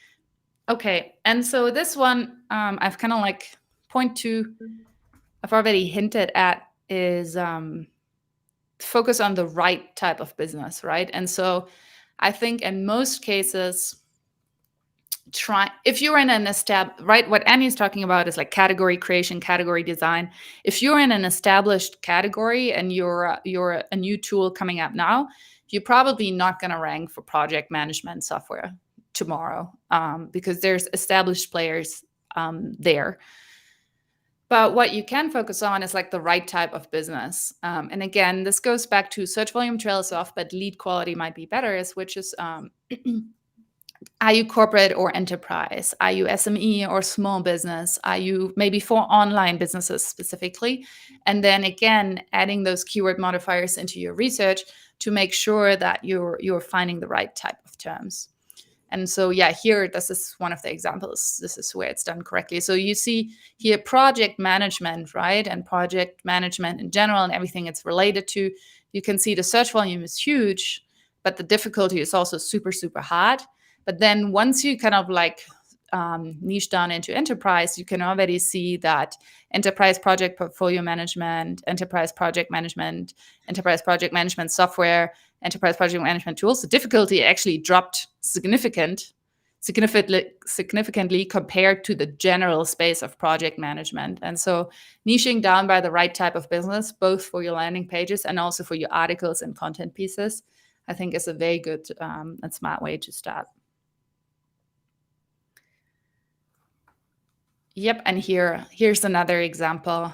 Speaker 3: Okay. And so this one, I've kind of like I've already hinted at is focus on the right type of business, right? And so I think in most cases, if you're in an right, what Annie's talking about is like category creation, category design. If you're in an established category and you're a new tool coming up now, you're probably not going to rank for project management software tomorrow, because there's established players there. But what you can focus on is like the right type of business. And again, this goes back to search volume trails off, but lead quality might be better, which is are you corporate or enterprise? Are you SME or small business? Are you maybe for online businesses specifically? And then again, adding those keyword modifiers into your research to make sure that you're finding the right type of terms. And so, yeah, here, this is one of the examples. This is where it's done correctly. So you see here project management, right? And project management in general and everything it's related to. You can see the search volume is huge, but the difficulty is also super, super hard. But then once you kind of like niche down into enterprise, you can already see that enterprise project portfolio management, enterprise project management software, enterprise project management tools, the difficulty actually dropped significantly compared to the general space of project management. And so niching down by the right type of business, both for your landing pages and also for your articles and content pieces, I think is a very good and smart way to start. Yep, and here's another example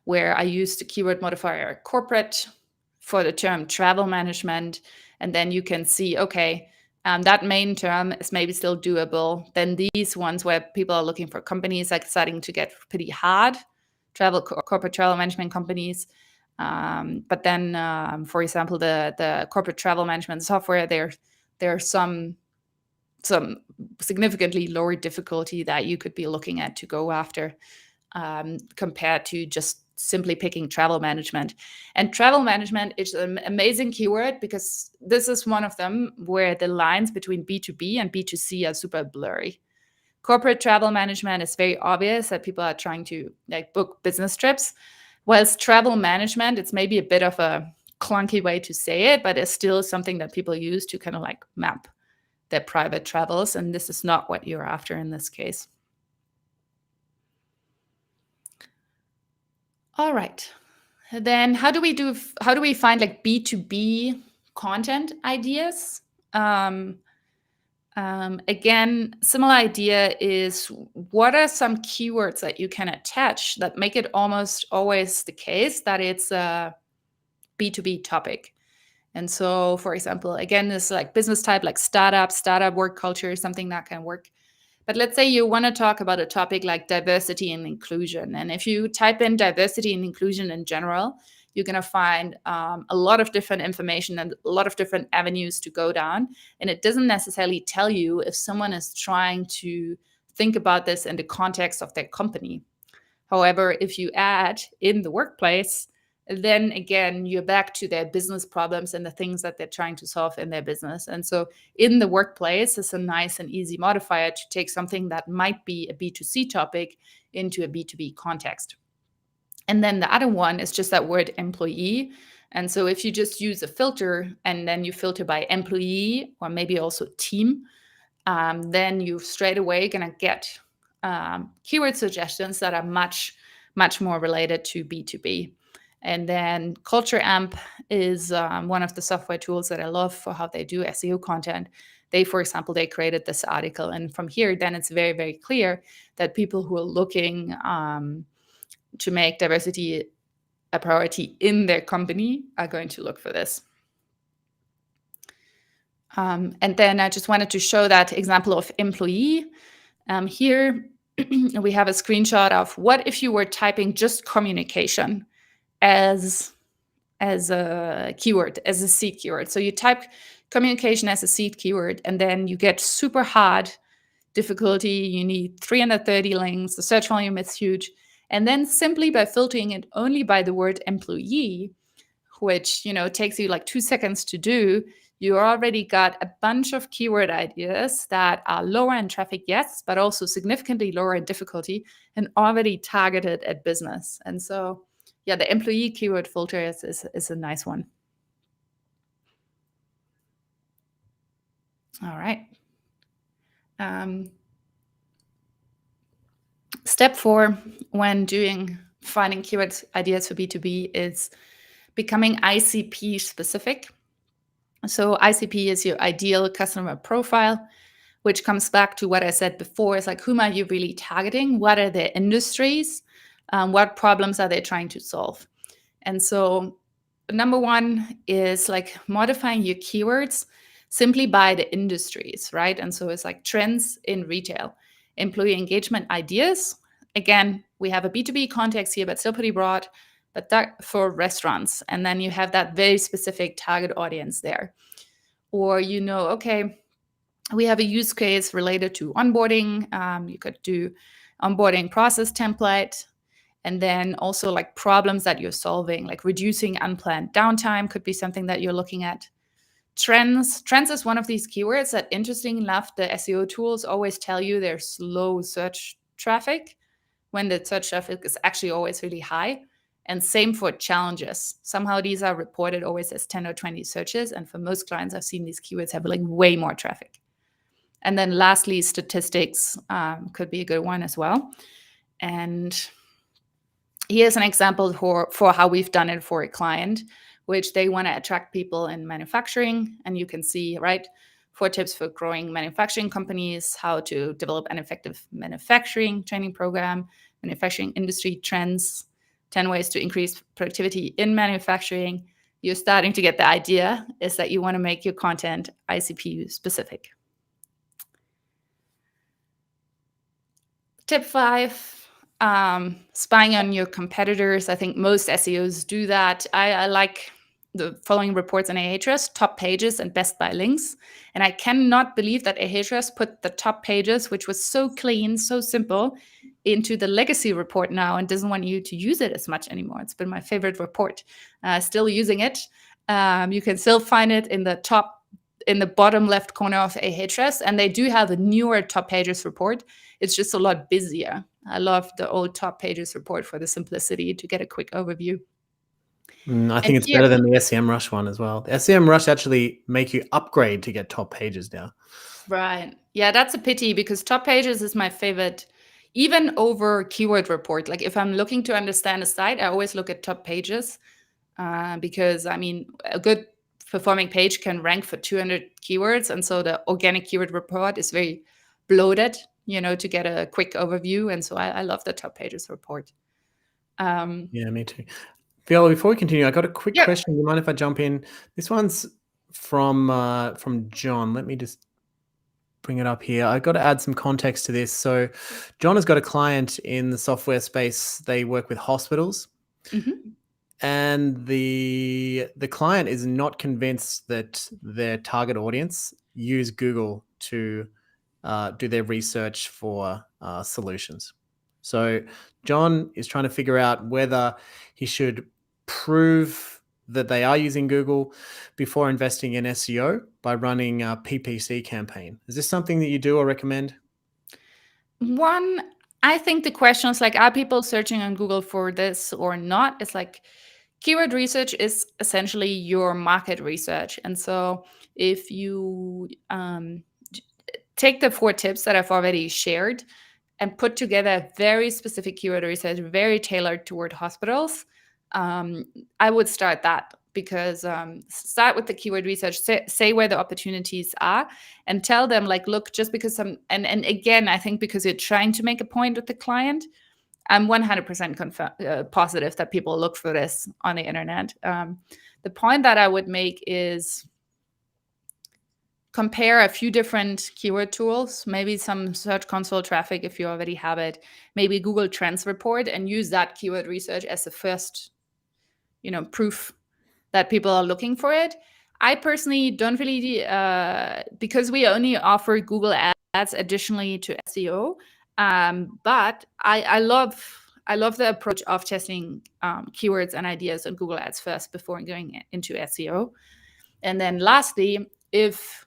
Speaker 3: where I used the keyword modifier corporate for the term travel management, and then you can see, okay, that main term is maybe still doable. Then these ones where people are looking for companies are starting to get pretty hard, corporate travel management companies. But then, for example, the corporate travel management software, there are some significantly lower difficulty that you could be looking at to go after compared to just simply picking travel management. And travel management is an amazing keyword because this is one of them where the lines between B2B and B2C are super blurry. Corporate travel management is very obvious that people are trying to like book business trips, whilst travel management, it's maybe a bit of a clunky way to say it, but it's still something that people use to kind of like map their private travels, and this is not what you're after in this case. All right. Then how do we find like B2B content ideas? Again, similar idea is what are some keywords that you can attach that make it almost always the case that it's a B2B topic. And so, for example, again, this like business type, like startup work culture, something that can work. But let's say you want to talk about a topic like diversity and inclusion. And if you type in diversity and inclusion in general, you're going to find a lot of different information and a lot of different avenues to go down. And it doesn't necessarily tell you if someone is trying to think about this in the context of their company. However, if you add in the workplace, then again, you're back to their business problems and the things that they're trying to solve in their business. And so in the workplace, it's a nice and easy modifier to take something that might be a B2C topic into a B2B context. And then the other one is just that word employee. And so if you just use a filter and then you filter by employee or maybe also team, then you straight away going to get keyword suggestions that are much, much more related to B2B. And then Culture Amp is one of the software tools that I love for how they do SEO content. They, for example, they created this article. And from here, then it's very, very clear that people who are looking to make diversity a priority in their company are going to look for this. And then I just wanted to show that example of employee. Here, we have a screenshot of what if you were typing just communication as a keyword, as a seed keyword. So you type communication as a seed keyword, and then you get super hard difficulty. You need 330 links. The search volume is huge. And then simply by filtering it only by the word employee, which takes you like 2 seconds to do, you already got a bunch of keyword ideas that are lower in traffic, yes, but also significantly lower in difficulty and already targeted at business. And so yeah, the employee keyword filter is a nice one. All right. Step 4 when finding keyword ideas for B2B is becoming ICP specific. So ICP is your ideal customer profile, which comes back to what I said before. It's like, whom are you really targeting? What are their industries? What problems are they trying to solve? And so number one is like modifying your keywords simply by the industries, right? And so it's like trends in retail, employee engagement ideas. Again, we have a B2B context here, but still pretty broad, but that for restaurants. And then you have that very specific target audience there. Or, okay, we have a use case related to onboarding. You could do onboarding process template. And then also like problems that you're solving, like reducing unplanned downtime could be something that you're looking at. Trends is one of these keywords that, interesting enough, the SEO tools always tell you there's low search traffic when the search traffic is actually always really high. And same for challenges. Somehow these are reported always as 10 or 20 searches. And for most clients, I've seen these keywords have like way more traffic. And then lastly, statistics could be a good one as well. And here's an example for how we've done it for a client, which they want to attract people in manufacturing. And you can see, right, 4 tips for growing manufacturing companies, how to develop an effective manufacturing training program, manufacturing industry trends, 10 ways to increase productivity in manufacturing. You're starting to get the idea is that you want to make your content ICP specific. Tip 5, spying on your competitors. I think most SEOs do that. I like the following reports on Ahrefs: top pages and best by links. And I cannot believe that Ahrefs put the top pages, which was so clean, so simple, into the legacy report now and doesn't want you to use it as much anymore. It's been my favorite report. Still using it. You can still find it in the bottom left corner of Ahrefs, and they do have a newer top pages report. It's just a lot busier. I love the old top pages report for the simplicity to get a quick overview.
Speaker 2: I think it's better than the SEMrush one as well. The SEMrush actually make you upgrade to get top pages now.
Speaker 3: Right. Yeah, that's a pity because top pages is my favorite, even over keyword report. Like if I'm looking to understand a site, I always look at top pages because, I mean, a good performing page can rank for 200 keywords. And so the organic keyword report is very bloated, to get a quick overview. And so I love the top pages report.
Speaker 2: Yeah, me too. Viola, before we continue, I got a quick question. You mind if I jump in? This one's from John. Let me just bring it up here. I've got to add some context to this. So John has got a client in the software space. They work with hospitals. Mm-hmm. And the client is not convinced that their target audience use Google to do their research for solutions. So John is trying to figure out whether he should prove that they are using Google before investing in SEO by running a PPC campaign. Is this something that you do or recommend?
Speaker 3: One, I think the question is like, are people searching on Google for this or not? It's like keyword research is essentially your market research. And so if you take the 4 tips that I've already shared and put together very specific keyword research, very tailored toward hospitals, I would start that because start with the keyword research, say where the opportunities are and tell them like, look, just because and again, I think because you're trying to make a point with the client, I'm 100% positive that people look for this on the internet. The point that I would make is compare a few different keyword tools, maybe some Search Console traffic if you already have it, maybe Google Trends report, and use that keyword research as the first, proof that people are looking for it. I personally don't really, because we only offer Google Ads additionally to SEO, but I love the approach of testing keywords and ideas on Google Ads first before going into SEO. And then lastly, if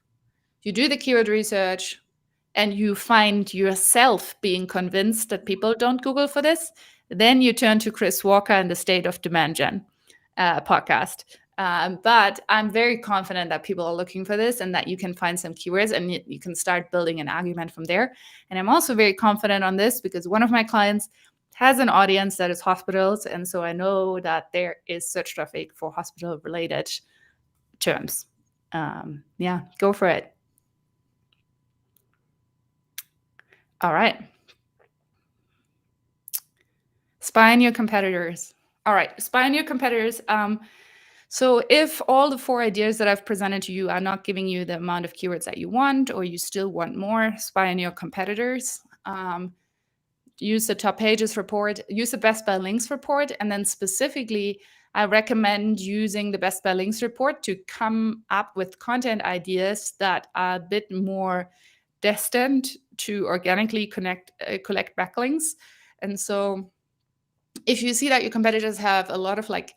Speaker 3: you do the keyword research and you find yourself being convinced that people don't Google for this, then you turn to Chris Walker and the State of Demand Gen podcast. But I'm very confident that people are looking for this and that you can find some keywords and you can start building an argument from there. And I'm also very confident on this because one of my clients has an audience that is hospitals. And so I know that there is search traffic for hospital-related terms. Go for it. Spy on your competitors. All right, spy on your competitors. So if all the 4 ideas that I've presented to you are not giving you the amount of keywords that you want, or you still want more, spy on your competitors. Use the top pages report, use the best by links report, and then specifically, I recommend using the best by links report to come up with content ideas that are a bit more destined to organically collect backlinks. And so if you see that your competitors have a lot of like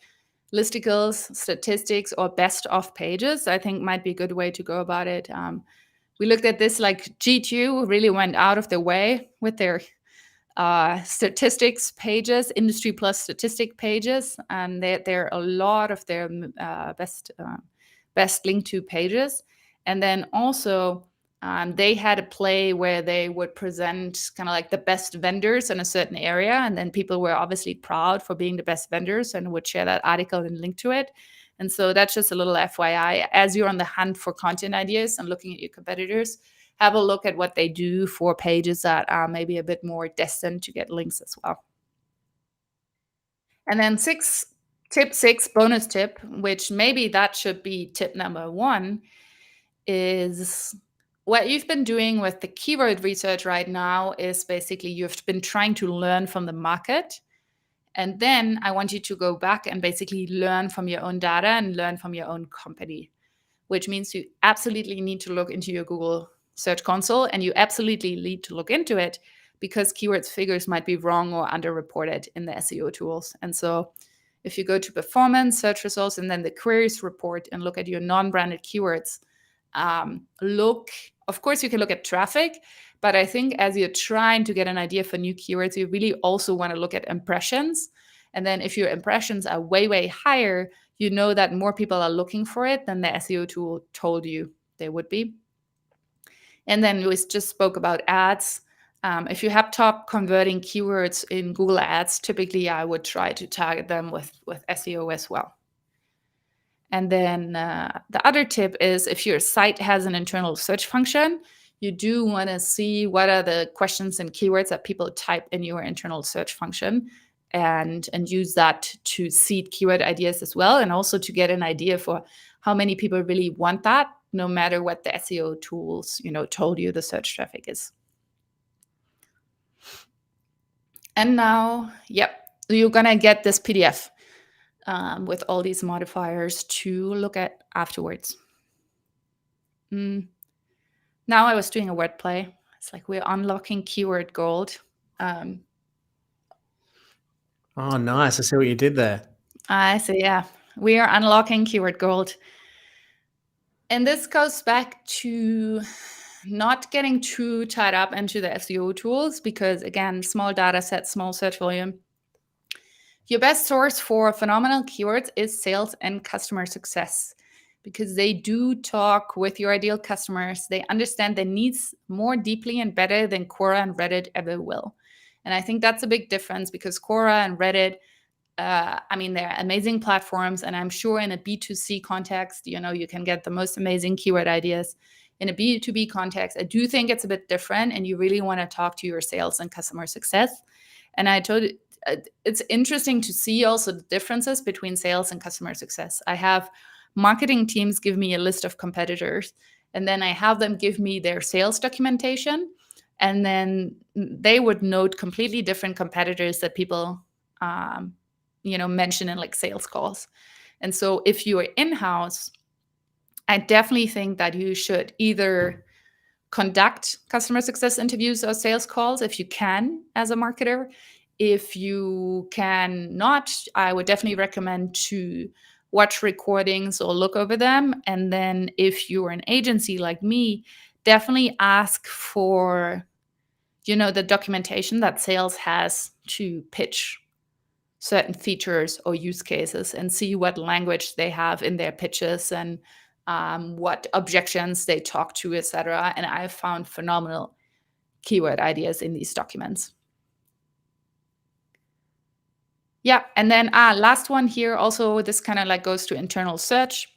Speaker 3: listicles, statistics, or best of pages, I think might be a good way to go about it. We looked at this, like G2 really went out of their way with their statistics pages, industry plus statistic pages, and there are a lot of their best linked to pages. And then also they had a play where they would present kind of like the best vendors in a certain area, and then people were obviously proud for being the best vendors and would share that article and link to it. And so that's just a little FYI. As you're on the hunt for content ideas and looking at your competitors, have a look at what they do for pages that are maybe a bit more destined to get links as well. And then tip 6, bonus tip, which maybe that should be tip number 1, is what you've been doing with the keyword research right now is basically you've been trying to learn from the market. And then I want you to go back and basically learn from your own data and learn from your own company, which means you absolutely need to look into your Google Search Console, and you absolutely need to look into it because keywords figures might be wrong or underreported in the SEO tools. And so if you go to performance, search results, and then the queries report and look at your non-branded keywords, of course you can look at traffic, but I think as you're trying to get an idea for new keywords, you really also want to look at impressions. And then if your impressions are way, way higher, you know that more people are looking for it than the SEO tool told you they would be. And then we just spoke about ads. If you have top converting keywords in Google Ads, typically I would try to target them with SEO as well. And then the other tip is if your site has an internal search function, you do want to see what are the questions and keywords that people type in your internal search function, and use that to seed keyword ideas as well, and also to get an idea for how many people really want that, no matter what the SEO tools, told you the search traffic is. And now, you're gonna get this PDF with all these modifiers to look at afterwards. Now I was doing a wordplay. It's like we're unlocking keyword gold.
Speaker 2: Oh, nice. I see what you did there.
Speaker 3: I see, yeah. We are unlocking keyword gold. And this goes back to not getting too tied up into the SEO tools because, again, small data set, small search volume. Your best source for phenomenal keywords is sales and customer success because they do talk with your ideal customers. They understand their needs more deeply and better than Quora and Reddit ever will. And I think that's a big difference because Quora and Reddit, they're amazing platforms. And I'm sure in a B2C context, you can get the most amazing keyword ideas. In a B2B context, I do think it's a bit different and you really want to talk to your sales and customer success. And I told you, it's interesting to see also the differences between sales and customer success. I have marketing teams give me a list of competitors, and then I have them give me their sales documentation, and then they would note completely different competitors that people, mention in like sales calls. And so if you are in-house, I definitely think that you should either conduct customer success interviews or sales calls if you can as a marketer. If you cannot, I would definitely recommend to watch recordings or look over them. And then if you're an agency like me, definitely ask for, the documentation that sales has to pitch certain features or use cases and see what language they have in their pitches and what objections they talk to, etc. And I've found phenomenal keyword ideas in these documents. Yeah, and then last one here, also this kind of like goes to internal search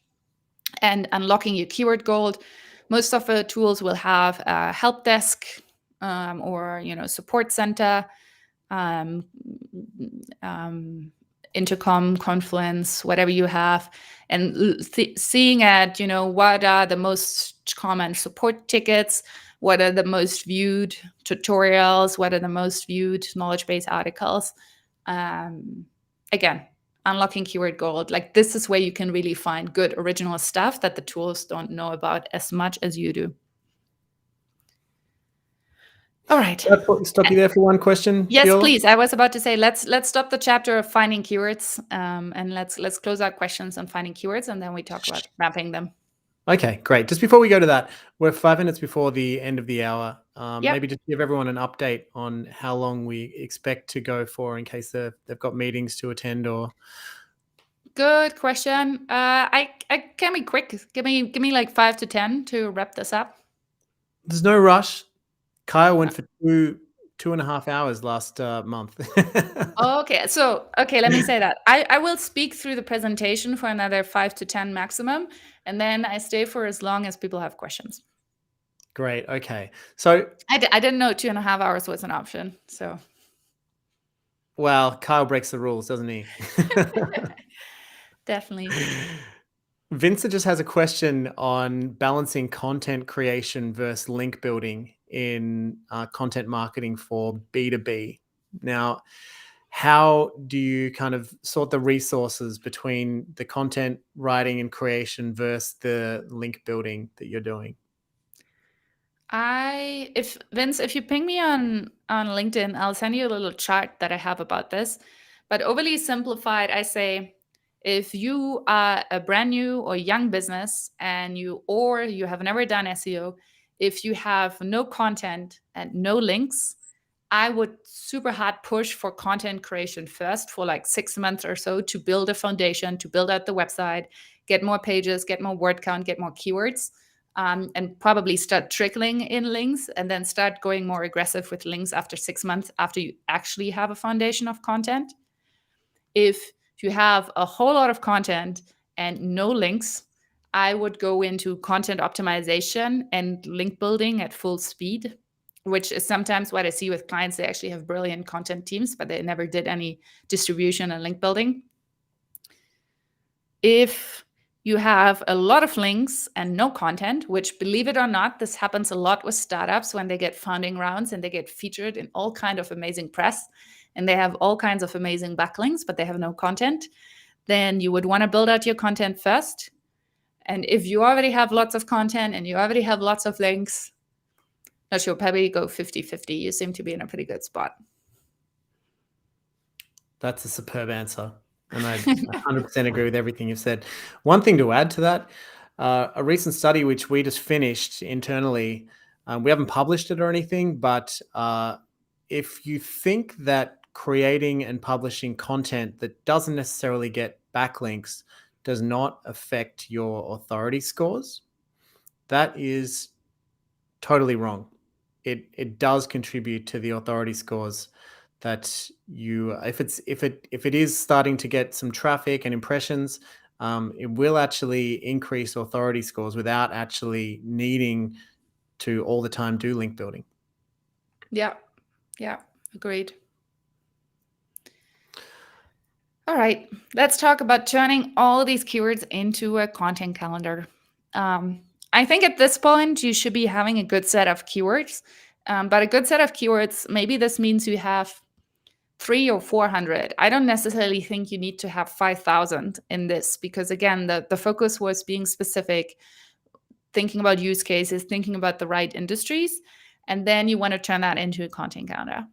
Speaker 3: and unlocking your keyword gold. Most of the tools will have a help desk or support center Intercom, Confluence, whatever you have, and seeing at, what are the most common support tickets, what are the most viewed tutorials, what are the most viewed knowledge base articles. Again, unlocking keyword gold. Like, this is where you can really find good original stuff that the tools don't know about as much as you do. All right.
Speaker 2: Stop you there for one question.
Speaker 3: Yes,
Speaker 2: Viola?
Speaker 3: please. I was about to say, let's stop the chapter of finding keywords, and let's close out questions on finding keywords, and then we talk about mapping them.
Speaker 2: Okay, great. Just before we go to that, we're 5 minutes before the end of the hour.
Speaker 3: Yep.
Speaker 2: Maybe just give everyone an update on how long we expect to go for, in case they've got meetings to attend or.
Speaker 3: Good question. I can be quick. Give me like 5 to 10 to wrap this up.
Speaker 2: There's no rush. Kyle went for 2.5 hours last month.
Speaker 3: Okay, let me say that. I will speak through the presentation for another 5 to 10 maximum, and then I stay for as long as people have questions.
Speaker 2: Great. Okay. So
Speaker 3: I didn't know 2.5 hours was an option. So.
Speaker 2: Well, Kyle breaks the rules, doesn't he?
Speaker 3: Definitely.
Speaker 2: Vincent just has a question on balancing content creation versus link building in content marketing for B2B. Now, how do you kind of sort the resources between the content writing and creation versus the link building that you're doing?
Speaker 3: If you ping me on LinkedIn, I'll send you a little chart that I have about this. But overly simplified, I say, if you are a brand new or young business and you have never done SEO, if you have no content and no links, I would super hard push for content creation first for like 6 months or so to build a foundation, to build out the website, get more pages, get more word count, get more keywords, and probably start trickling in links, and then start going more aggressive with links after 6 months after you actually have a foundation of content. If you have a whole lot of content and no links, I would go into content optimization and link building at full speed, which is sometimes what I see with clients. They actually have brilliant content teams, but they never did any distribution and link building. If you have a lot of links and no content, which, believe it or not, this happens a lot with startups when they get funding rounds and they get featured in all kind of amazing press and they have all kinds of amazing backlinks, but they have no content, then you would want to build out your content first. And if you already have lots of content and you already have lots of links, you'll probably go 50-50. You seem to be in a pretty good spot.
Speaker 2: That's a superb answer. And I 100% agree with everything you've said. One thing to add to that, a recent study which we just finished internally, we haven't published it or anything, but if you think that creating and publishing content that doesn't necessarily get backlinks does not affect your authority scores, that is totally wrong. It does contribute to the authority scores. That if it is starting to get some traffic and impressions, it will actually increase authority scores without actually needing to all the time do link building.
Speaker 3: Yeah, agreed. All right, let's talk about turning all these keywords into a content calendar. I think at this point you should be having a good set of keywords, but a good set of keywords, maybe this means you have 300 or 400. I don't necessarily think you need to have 5,000 in this, because again, the focus was being specific, thinking about use cases, thinking about the right industries, and then you want to turn that into a content calendar.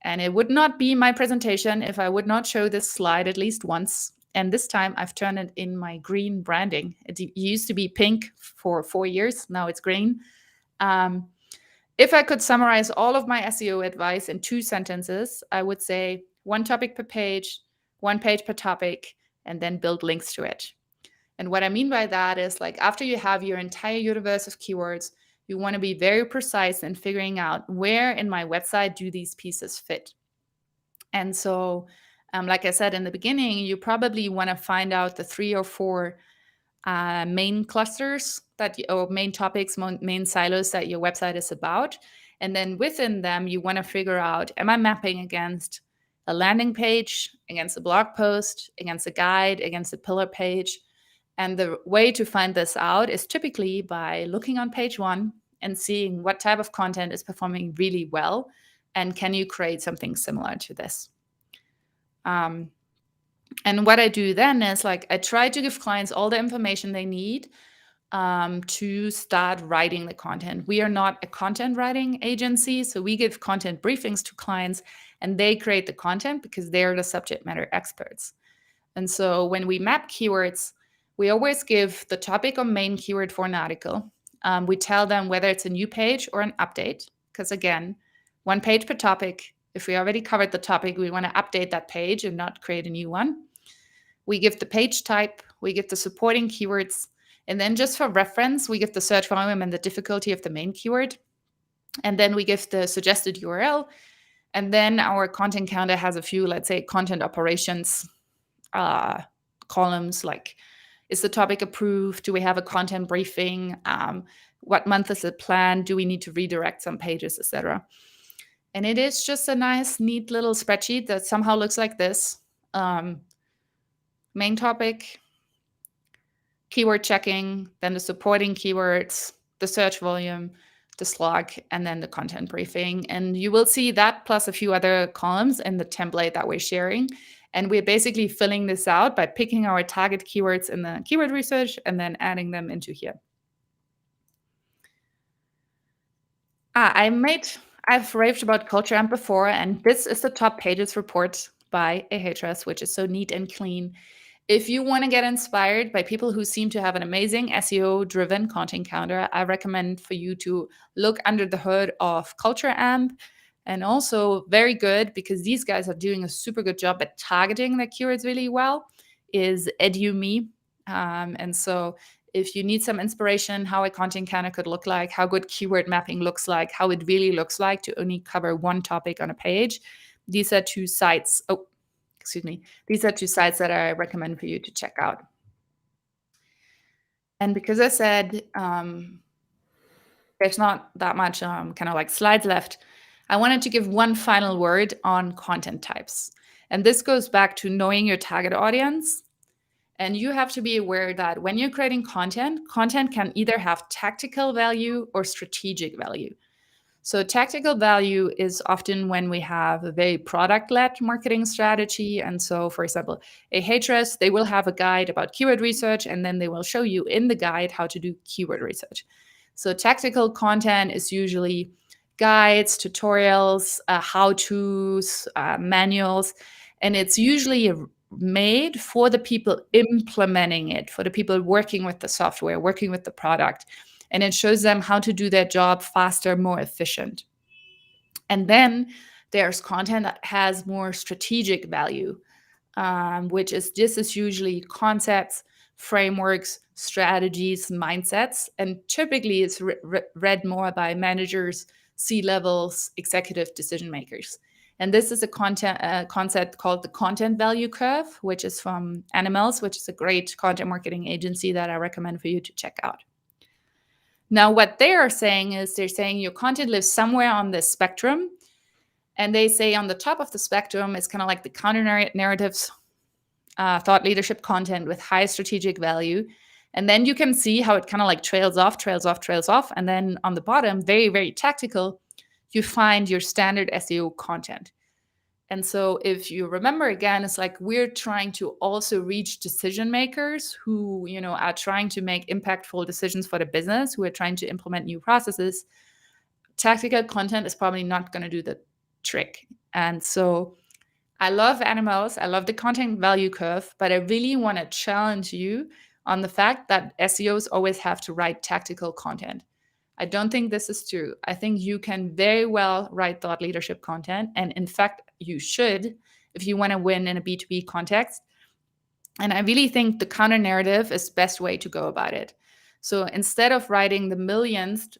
Speaker 3: And it would not be my presentation if I would not show this slide at least once. And this time I've turned it in my green branding. It used to be pink for 4 years. Now it's green. If I could summarize all of my SEO advice in 2 sentences, I would say 1 topic per page, 1 page per topic, and then build links to it. And what I mean by that is, like, after you have your entire universe of keywords, you want to be very precise in figuring out where in my website do these pieces fit. And so, like I said in the beginning, you probably want to find out the 3 or 4 main clusters or main topics, main silos that your website is about. And then within them, you want to figure out, am I mapping against a landing page, against a blog post, against a guide, against a pillar page. And the way to find this out is typically by looking on page 1 and seeing what type of content is performing really well, and can you create something similar to this. And what I do then is like I try to give clients all the information they need to start writing the content. We are not a content writing agency, so we give content briefings to clients and they create the content because they're the subject matter experts. And so when we map keywords, we always give the topic or main keyword for an article. We tell them whether it's a new page or an update, because again, one page per topic. If we already covered the topic, we want to update that page and not create a new one. We give the page type, we give the supporting keywords, and then just for reference, we give the search volume and the difficulty of the main keyword. And then we give the suggested URL. And then our content counter has a few, let's say, content operations columns, like, is the topic approved? Do we have a content briefing? What month is it planned? Do we need to redirect some pages, etc.? And it is just a nice, neat little spreadsheet that somehow looks like this. Main topic, keyword checking, then the supporting keywords, the search volume, the slug, and then the content briefing. And you will see that plus a few other columns in the template that we're sharing. And we're basically filling this out by picking our target keywords in the keyword research and then adding them into here. I've raved about Culture Amp before, and this is the top pages report by Ahrefs, which is so neat and clean. If you want to get inspired by people who seem to have an amazing SEO-driven content counter, I recommend for you to look under the hood of Culture Amp. And also very good, because these guys are doing a super good job at targeting their keywords really well, is EduMe. And so if you need some inspiration, how a content counter could look like, how good keyword mapping looks like, how it really looks like to only cover one topic on a page, these are two sites. These are two sites that I recommend for you to check out. And because I said there's not that much kind of like slides left, I wanted to give one final word on content types. And this goes back to knowing your target audience. And you have to be aware that when you're creating content, content can either have tactical value or strategic value. So tactical value is often when we have a very product-led marketing strategy. And so, for example, Ahrefs, they will have a guide about keyword research, and then they will show you in the guide how to do keyword research. So tactical content is usually guides, tutorials, how-tos, manuals, and it's usually made for the people implementing it, for the people working with the software, working with the product. And it shows them how to do their job faster, more efficient. And then there's content that has more strategic value, this is usually concepts, frameworks, strategies, mindsets, and typically it's read more by managers, C-levels, executive decision makers. And this is a concept called the content value curve, which is from Animals, which is a great content marketing agency that I recommend for you to check out. Now, what they are saying is they're saying your content lives somewhere on this spectrum. And they say on the top of the spectrum, it's kind of like the counter narratives, thought leadership content with high strategic value. And then you can see how it kind of like trails off. And then on the bottom, very, very tactical, you find your standard SEO content. And so if you remember again, it's like we're trying to also reach decision makers who, are trying to make impactful decisions for the business, who are trying to implement new processes. Tactical content is probably not going to do the trick. And so I love Animals. I love the content value curve, but I really want to challenge you on the fact that SEOs always have to write tactical content. I don't think this is true. I think you can very well write thought leadership content. And in fact, you should if you want to win in a B2B context. And I really think the counter narrative is the best way to go about it. So instead of writing the millions,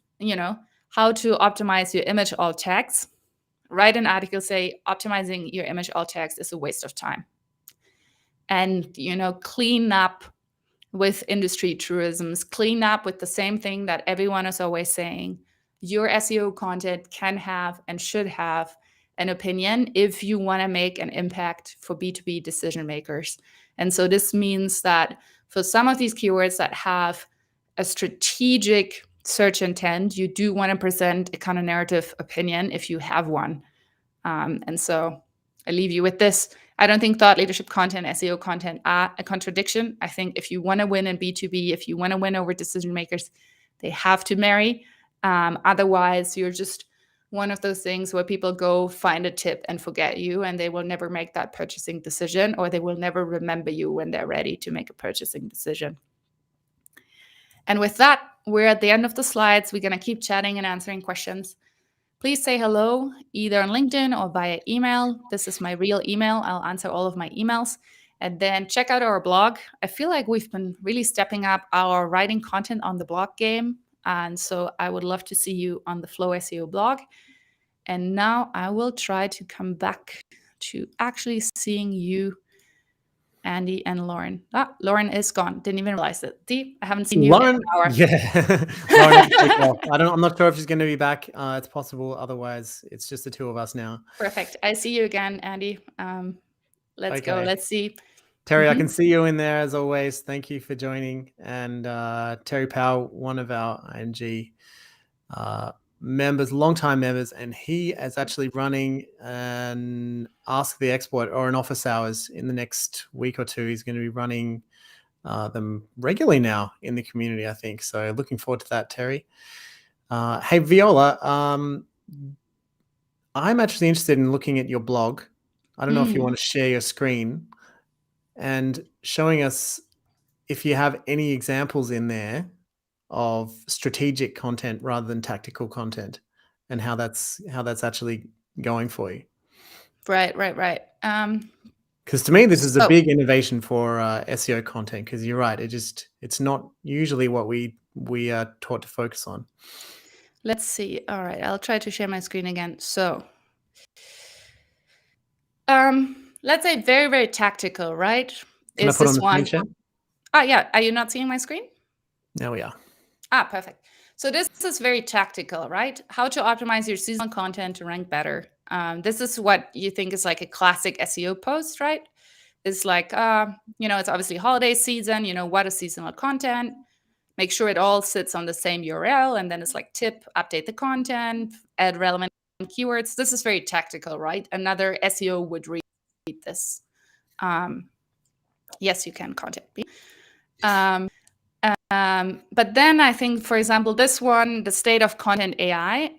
Speaker 3: how to optimize your image alt text, write an article, say optimizing your image alt text is a waste of time. And, clean up with industry truisms, clean up with the same thing that everyone is always saying. Your SEO content can have and should have an opinion if you want to make an impact for B2B decision makers. And so this means that for some of these keywords that have a strategic search intent, you do want to present a counter-narrative opinion if you have one. And so I leave you with this. I don't think thought leadership content, SEO content are a contradiction. I think if you want to win in B2B, if you want to win over decision makers, they have to marry. Otherwise, you're just one of those things where people go find a tip and forget you, and they will never make that purchasing decision, or they will never remember you when they're ready to make a purchasing decision. And with that, we're at the end of the slides. We're going to keep chatting and answering questions. Please say hello either on LinkedIn or via email. This is my real email. I'll answer all of my emails. And then check out our blog. I feel like we've been really stepping up our writing content on the blog game. And so I would love to see you on the Flow SEO blog. And now I will try to come back to actually seeing you, Andy and Lauren. Lauren is gone. Didn't even realize it. See, I haven't seen you
Speaker 2: Lauren,
Speaker 3: in an hour.
Speaker 2: yeah. Lauren, I'm not sure if she's going to be back. It's possible. Otherwise, it's just the two of us now.
Speaker 3: Perfect. I see you again, Andy. Let's go. Let's see.
Speaker 2: Terry, I can see you in there as always. Thank you for joining. And Terry Powell, one of our IMG members, longtime members, and he is actually running an Ask the Expert or an office hours in the next week or two. He's going to be running them regularly now in the community, I think. So looking forward to that, Terry. Hey, Viola, I'm actually interested in looking at your blog. I don't know if you want to share your screen and showing us if you have any examples in there of strategic content rather than tactical content, and how that's actually going for you.
Speaker 3: Right.
Speaker 2: Because to me, this is a big innovation for SEO content. Because you're right, it's not usually what we are taught to focus on.
Speaker 3: Let's see. All right, I'll try to share my screen again. So, let's say very, very tactical, right?
Speaker 2: Can I put on the screen share?
Speaker 3: Oh, yeah. Are you not seeing my screen?
Speaker 2: There we are.
Speaker 3: Perfect. So this is very tactical, right? How to optimize your seasonal content to rank better. This is what you think is like a classic SEO post, right? It's like, it's obviously holiday season, what is seasonal content? Make sure it all sits on the same URL. And then it's like tip, update the content, add relevant keywords. This is very tactical, right? Another SEO would read this. Yes, you can contact me. But then I think, for example, this one, the state of content AI,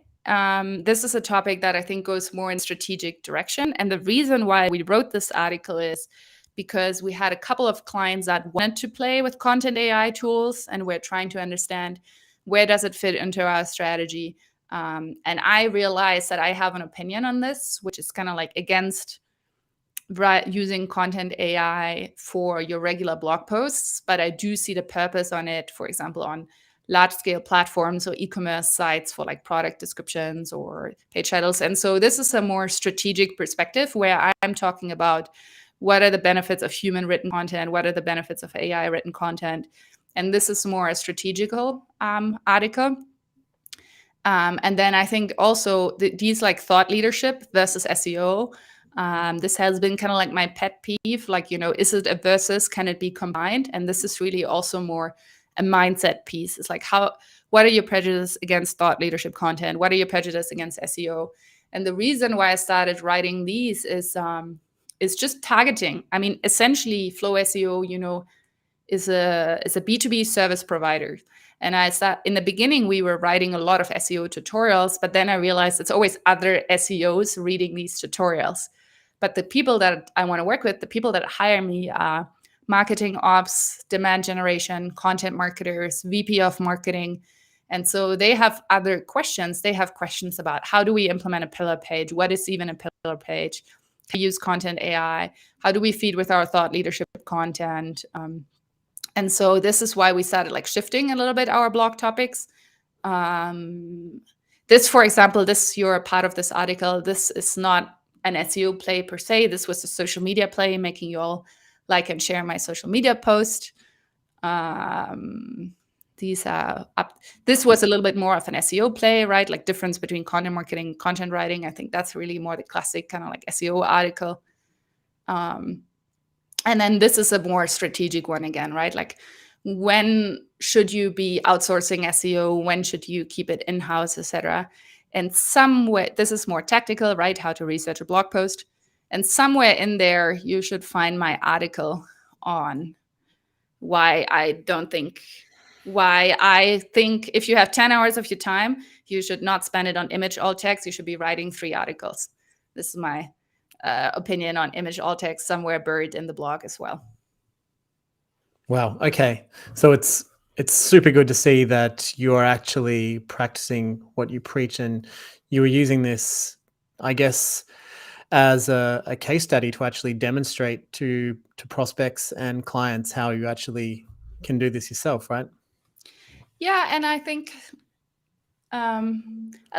Speaker 3: this is a topic that I think goes more in strategic direction. And the reason why we wrote this article is because we had a couple of clients that wanted to play with content AI tools, and we're trying to understand where does it fit into our strategy. And I realized that I have an opinion on this, which is kind of like against using content AI for your regular blog posts, but I do see the purpose on it, for example, on large-scale platforms or e-commerce sites for like product descriptions or page titles. And so this is a more strategic perspective where I'm talking about what are the benefits of human written content, what are the benefits of AI written content. And this is more a strategical article. And then I think also these like thought leadership versus SEO, this has been kind of like my pet peeve, like, is it a versus, can it be combined? And this is really also more a mindset piece. It's like, what are your prejudices against thought leadership content? What are your prejudices against SEO? And the reason why I started writing these is just targeting. I mean, essentially Flow SEO, is a B2B service provider. And in the beginning, we were writing a lot of SEO tutorials, but then I realized it's always other SEOs reading these tutorials. But the people that I want to work with, the people that hire me are marketing ops, demand generation, content marketers, VP of marketing. And so they have other questions. They have questions about how do we implement a pillar page? What is even a pillar page? How do we use content AI? How do we feed with our thought leadership content? And so this is why we started like shifting a little bit our blog topics. This, for example, you're a part of this article. This is not an SEO play per se. This was a social media play, making you all like and share my social media post. This was a little bit more of an SEO play, right? Like difference between content marketing and content writing. I think that's really more the classic kind of like SEO article. And then this is a more strategic one again, right? Like when should you be outsourcing SEO? When should you keep it in-house, etc.? And somewhere, this is more tactical, right? How to research a blog post. And somewhere in there, you should find my article on why I think if you have 10 hours of your time, you should not spend it on image alt text. You should be writing 3 articles. This is my opinion on image alt text, somewhere buried in the blog as well.
Speaker 2: Wow. Okay. So it's super good to see that you are actually practicing what you preach, and you were using this, I guess, as a case study to actually demonstrate to prospects and clients how you actually can do this yourself, right?
Speaker 3: Yeah, and I think,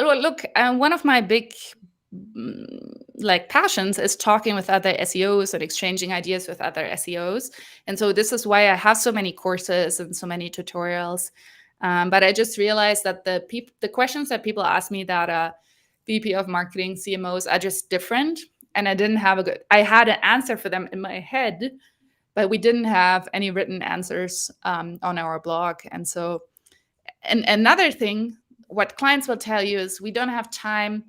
Speaker 3: look, one of my big passions is talking with other SEOs and exchanging ideas with other SEOs. And so this is why I have so many courses and so many tutorials. But I just realized that the questions that people ask me that VP of marketing, CMOs are just different. And I had an answer for them in my head, but we didn't have any written answers on our blog. And so, and another thing, what clients will tell you is we don't have time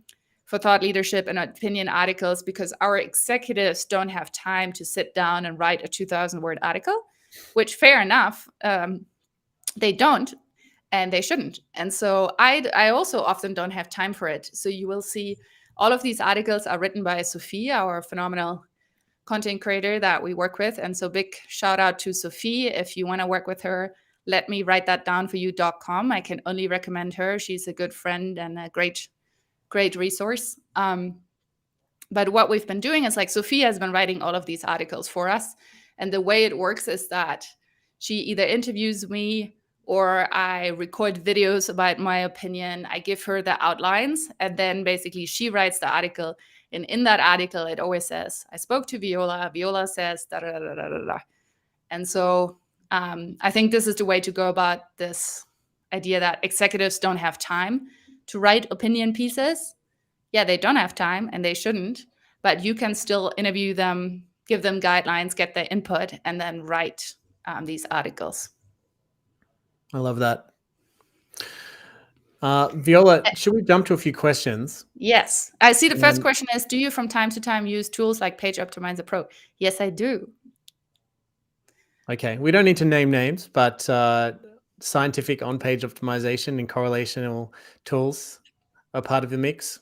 Speaker 3: for thought leadership and opinion articles because our executives don't have time to sit down and write a 2,000-word article, which fair enough, they don't, and they shouldn't. And so I also often don't have time for it. So you will see all of these articles are written by Sophie, our phenomenal content creator that we work with. And so big shout out to Sophie. If you want to work with her, let me write that down for you.com. I can only recommend her. She's a good friend and a great resource. But what we've been doing is like Sophie has been writing all of these articles for us. And the way it works is that she either interviews me or I record videos about my opinion. I give her the outlines, and then basically she writes the article. And in that article, it always says, I spoke to Viola. Viola says, da da da da da da. And so I think this is the way to go about this idea that executives don't have time to write opinion pieces. Yeah, they don't have time and they shouldn't, but you can still interview them, give them guidelines, get their input, and then write these articles.
Speaker 2: I love that. Viola, should we jump to a few questions?
Speaker 3: Yes. I see the first question is, do you from time to time use tools like Page Optimizer Pro? Yes, I do.
Speaker 2: Okay. We don't need to name names, but scientific on-page optimization and correlational tools are part of the mix.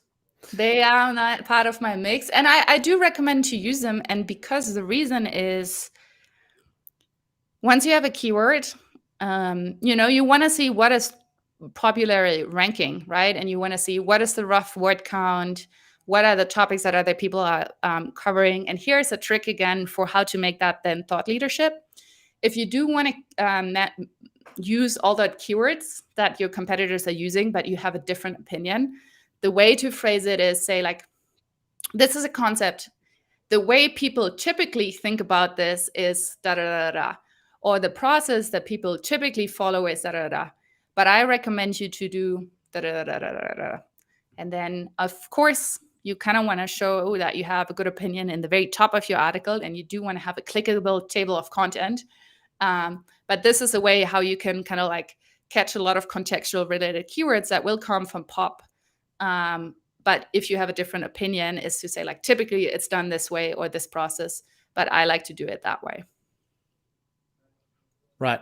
Speaker 3: They are not part of my mix. And I do recommend to use them. And because the reason is, once you have a keyword, you want to see what is popular ranking, right? And you want to see what is the rough word count, what are the topics that other people are covering. And here's a trick again for how to make that then thought leadership. If you do want to use all the keywords that your competitors are using, but you have a different opinion, the way to phrase it is say like, this is a concept. The way people typically think about this is da da da da. Or the process that people typically follow is da da da. But I recommend you to do da da da da da da. And then, of course, you kind of want to show that you have a good opinion in the very top of your article, and you do want to have a clickable table of content. But this is a way how you can kind of like catch a lot of contextual related keywords that will come from pop. But if you have a different opinion, is to say like, typically it's done this way or this process, but I like to do it that way.
Speaker 2: Right.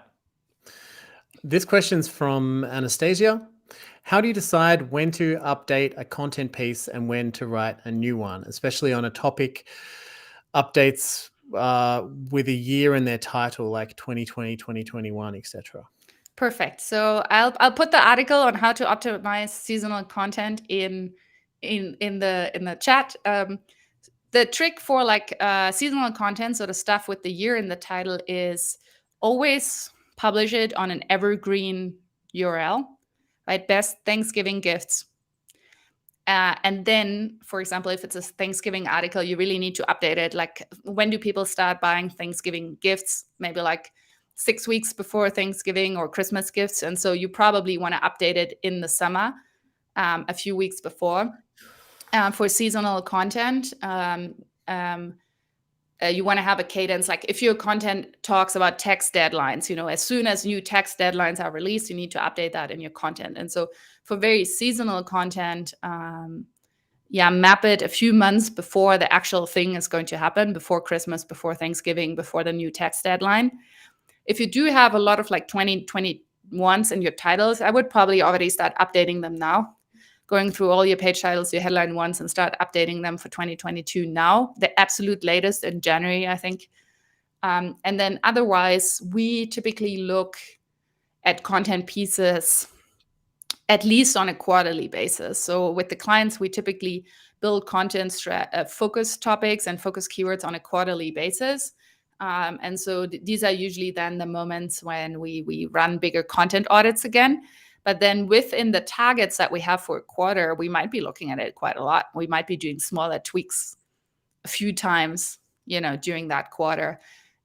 Speaker 2: This question's from Anastasia. How do you decide when to update a content piece and when to write a new one, especially on a topic updates with a year in their title, like 2020, 2021, etc.?
Speaker 3: Perfect. So I'll put the article on how to optimize seasonal content in the chat. The trick for like seasonal content, so the stuff with the year in the title, is always publish it on an evergreen URL, right? Best Thanksgiving gifts. And then, for example, if it's a Thanksgiving article, you really need to update it. Like, when do people start buying Thanksgiving gifts? Maybe like 6 weeks before Thanksgiving or Christmas gifts. And so you probably want to update it in the summer, a few weeks before. For seasonal content, you want to have a cadence. Like if your content talks about tax deadlines, as soon as new tax deadlines are released, you need to update that in your content. And so for very seasonal content, map it a few months before the actual thing is going to happen, before Christmas, before Thanksgiving, before the new tax deadline. If you do have a lot of like 2021s in your titles, I would probably already start updating them now. Going through all your page titles, your headline ones, and start updating them for 2022 now, the absolute latest in January, I think. And then otherwise, we typically look at content pieces at least on a quarterly basis. So with the clients, we typically build content focus topics and focus keywords on a quarterly basis. And so these are usually then the moments when we run bigger content audits again. But then within the targets that we have for a quarter, we might be looking at it quite a lot. We might be doing smaller tweaks a few times, during that quarter.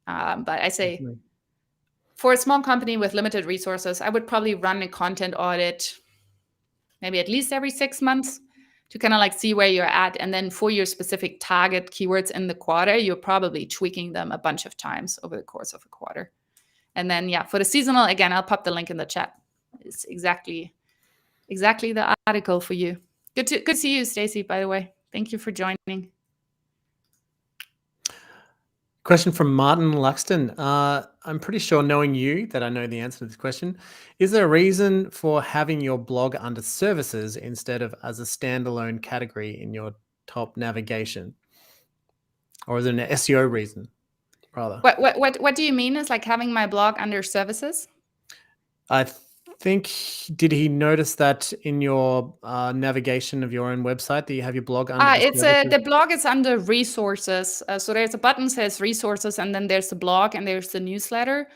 Speaker 3: But I say for a small company with limited resources, I would probably run a content audit maybe at least every 6 months to kind of like see where you're at. And then for your specific target keywords in the quarter, you're probably tweaking them a bunch of times over the course of a quarter. And then, for the seasonal, again, I'll pop the link in the chat. It's exactly the article for you. Good to see you, Stacy, by the way. Thank you for joining.
Speaker 2: Question from Martin Luxton. I'm pretty sure, knowing you, that I know the answer to this question. Is there a reason for having your blog under services instead of as a standalone category in your top navigation? Or is it an SEO reason, rather?
Speaker 3: What do you mean is like having my blog under services?
Speaker 2: I think, did he notice that in your navigation of your own website that you have your blog under
Speaker 3: the blog is under resources. So there's a button says resources, and then there's the blog, and there's the newsletter.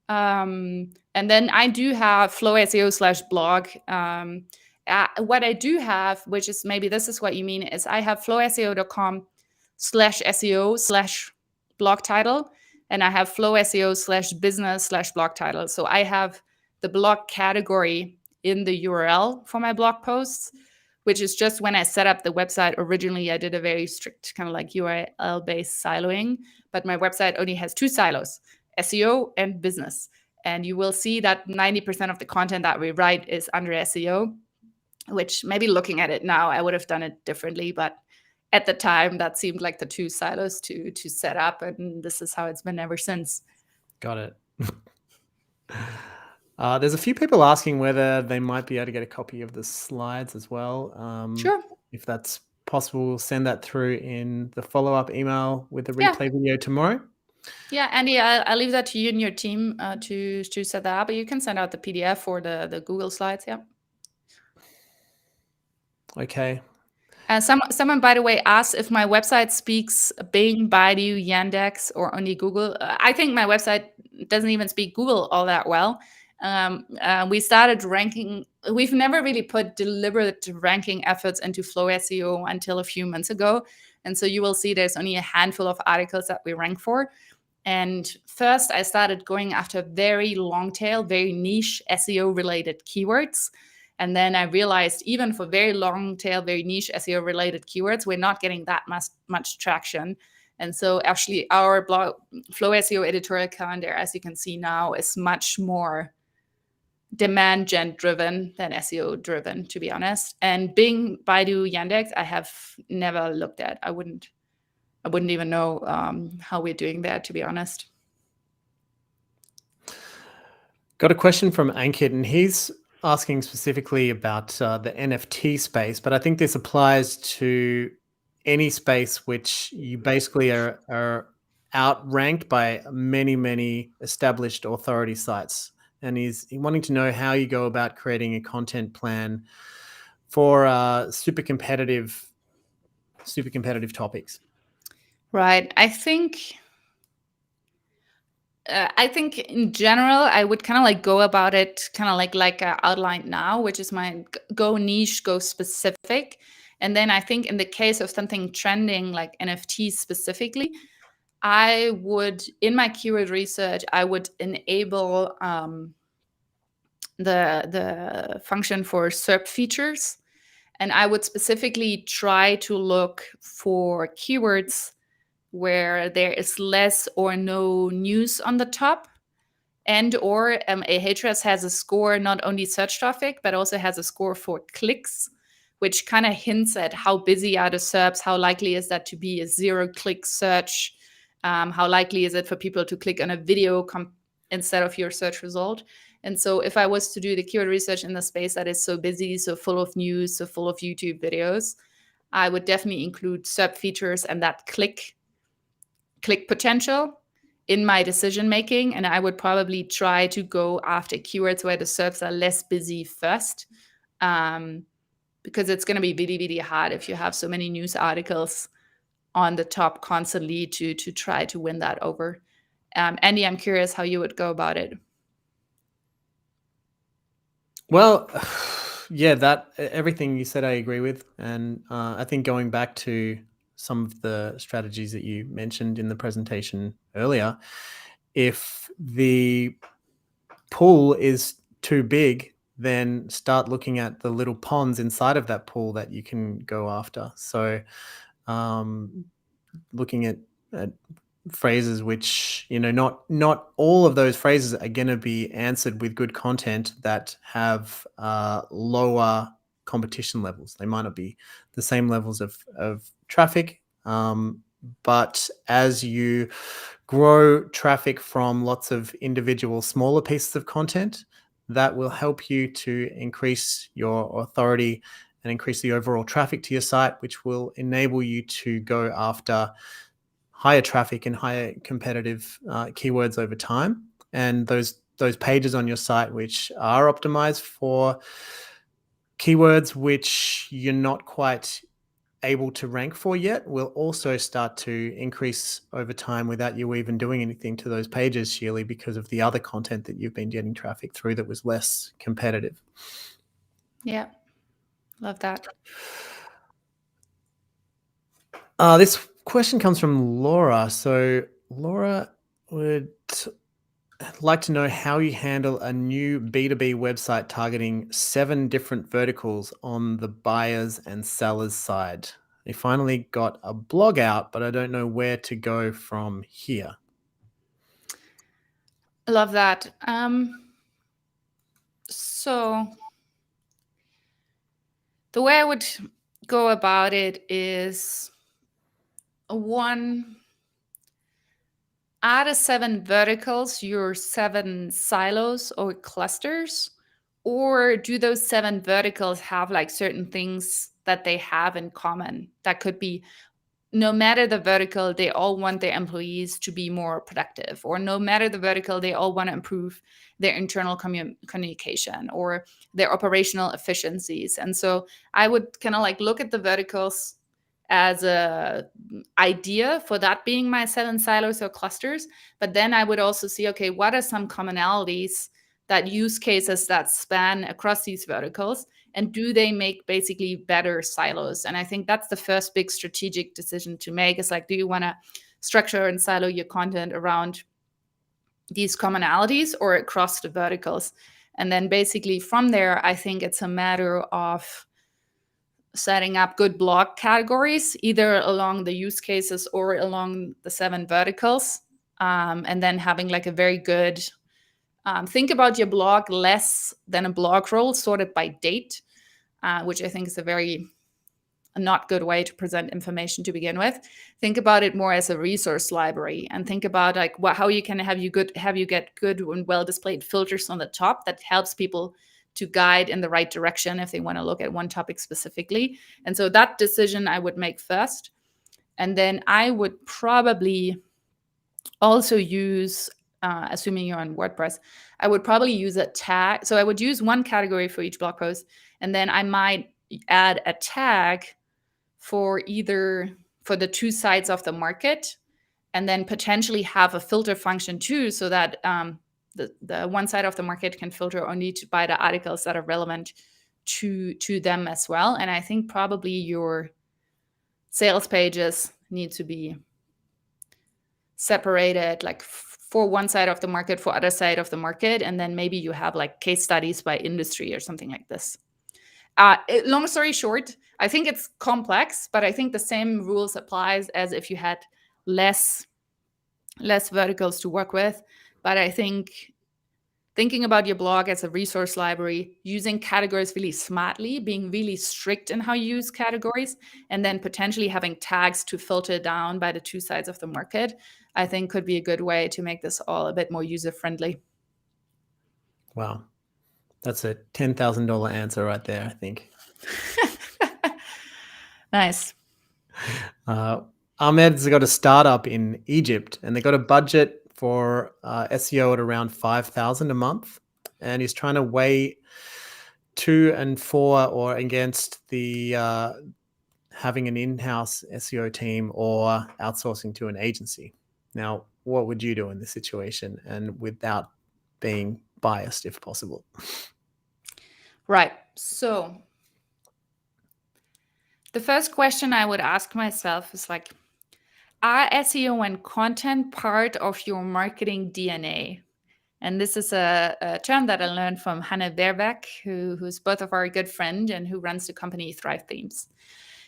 Speaker 3: And then I do have Flow SEO /blog. What I do have, which is maybe this is what you mean, is I have flowseo.com/SEO/blog title, and I have Flow SEO/business/blog title. So I have the blog category in the URL for my blog posts, which is just when I set up the website. Originally, I did a very strict kind of like URL-based siloing, but my website only has 2 silos, SEO and business. And you will see that 90% of the content that we write is under SEO, which maybe looking at it now, I would have done it differently. But at the time, that seemed like the 2 silos to set up. And this is how it's been ever since.
Speaker 2: Got it. There's a few people asking whether they might be able to get a copy of the slides as well.
Speaker 3: Sure.
Speaker 2: If that's possible, we'll send that through in the follow-up email with the replay video tomorrow.
Speaker 3: Yeah, Andy, I'll leave that to you and your team to set that up. But you can send out the PDF or the Google Slides. Yeah.
Speaker 2: Okay.
Speaker 3: Someone, by the way, asked if my website speaks Bing, Baidu, Yandex, or only Google. I think my website doesn't even speak Google all that well. We started ranking. We've never really put deliberate ranking efforts into Flow SEO until a few months ago. And so you will see there's only a handful of articles that we rank for. And first, I started going after very long tail, very niche SEO related keywords. And then I realized even for very long tail, very niche SEO related keywords, we're not getting that much traction. And so actually our blog, Flow SEO editorial calendar, as you can see now, is much more demand gen driven than SEO driven, to be honest. And Bing, Baidu, Yandex, I have never looked at. I wouldn't even know how we're doing there, to be honest.
Speaker 2: Got a question from Ankit, and he's asking specifically about the NFT space, but I think this applies to any space which you basically are outranked by many established authority sites. And he's wanting to know how you go about creating a content plan for super competitive topics.
Speaker 3: Right. I think in general, I would kind of like go about it kind of like I outlined now, which is my go niche, go specific. And then I think in the case of something trending like NFTs specifically, I would, in my keyword research, I would enable the function for SERP features. And I would specifically try to look for keywords where there is less or no news on the top, and or Ahrefs has a score, not only search traffic, but also has a score for clicks, which kind of hints at how busy are the SERPs, how likely is that to be a zero-click search, how likely is it for people to click on a video instead of your search result. And so if I was to do the keyword research in the space that is so busy, so full of news, so full of YouTube videos, I would definitely include SERP features and that click potential in my decision making. And I would probably try to go after keywords where the SERPs are less busy first, because it's going to be really, really hard if you have so many news articles on the top constantly to try to win that over. Andy, I'm curious how you would go about it.
Speaker 2: Well, yeah, that everything you said I agree with. And I think going back to some of the strategies that you mentioned in the presentation earlier, if the pool is too big, then start looking at the little ponds inside of that pool that you can go after. So looking at phrases which, you know, not all of those phrases are going to be answered with good content that have lower competition levels. They might not be the same levels of traffic, but as you grow traffic from lots of individual smaller pieces of content, that will help you to increase your authority and increase the overall traffic to your site, which will enable you to go after higher traffic and higher competitive keywords over time. And those pages on your site which are optimized for keywords which you're not quite able to rank for yet will also start to increase over time without you even doing anything to those pages, Sheely, because of the other content that you've been getting traffic through that was less competitive.
Speaker 3: Yeah, love that.
Speaker 2: This question comes from Laura. So Laura would like to know how you handle a new B2B website targeting 7 different verticals on the buyers and sellers side. They finally got a blog out, but I don't know where to go from here.
Speaker 3: I love that. So the way I would go about it is, one, are the 7 verticals your 7 silos or clusters? Or do those 7 verticals have like certain things that they have in common? That could be, no matter the vertical, they all want their employees to be more productive, or no matter the vertical, they all want to improve their internal communication or their operational efficiencies. And so I would kind of like look at the verticals as a idea for that being my 7 silos or clusters. But then I would also see, okay, what are some commonalities, that use cases that span across these verticals, and do they make basically better silos? And I think that's the first big strategic decision to make, is like, do you want to structure and silo your content around these commonalities or across the verticals? And then basically from there, I think it's a matter of setting up good blog categories, either along the use cases or along the 7 verticals. And then having like a very good, think about your blog less than a blog roll sorted by date, which I think is a not good way to present information to begin with. Think about it more as a resource library, and think about like how you can have you get good and well displayed filters on the top that helps people to guide in the right direction if they want to look at one topic specifically. And so that decision I would make first. And then I would probably also use, assuming you're on WordPress, I would probably use a tag. So I would use one category for each blog post, and then I might add a tag for the 2 sides of the market, and then potentially have a filter function too, so that the one side of the market can filter only by the articles that are relevant to them as well. And I think probably your sales pages need to be separated, like for one side of the market, for other side of the market, and then maybe you have like case studies by industry or something like this. Long story short, I think it's complex, but I think the same rules applies as if you had less verticals to work with. But I think thinking about your blog as a resource library, using categories really smartly, being really strict in how you use categories, and then potentially having tags to filter down by the two sides of the market, I think could be a good way to make this all a bit more user-friendly.
Speaker 2: Wow. That's a $10,000 answer right there, I think.
Speaker 3: Nice.
Speaker 2: Ahmed's got a startup in Egypt, and they got a budget for SEO at around $5,000 a month, and he's trying to weigh to and for or against the having an in-house SEO team or outsourcing to an agency. Now, what would you do in this situation, and without being biased, if possible?
Speaker 3: Right. So the first question I would ask myself is like, are SEO and content part of your marketing DNA? And this is a term that I learned from Hannah Verbeck, who's both of our good friend and who runs the company Thrive Themes.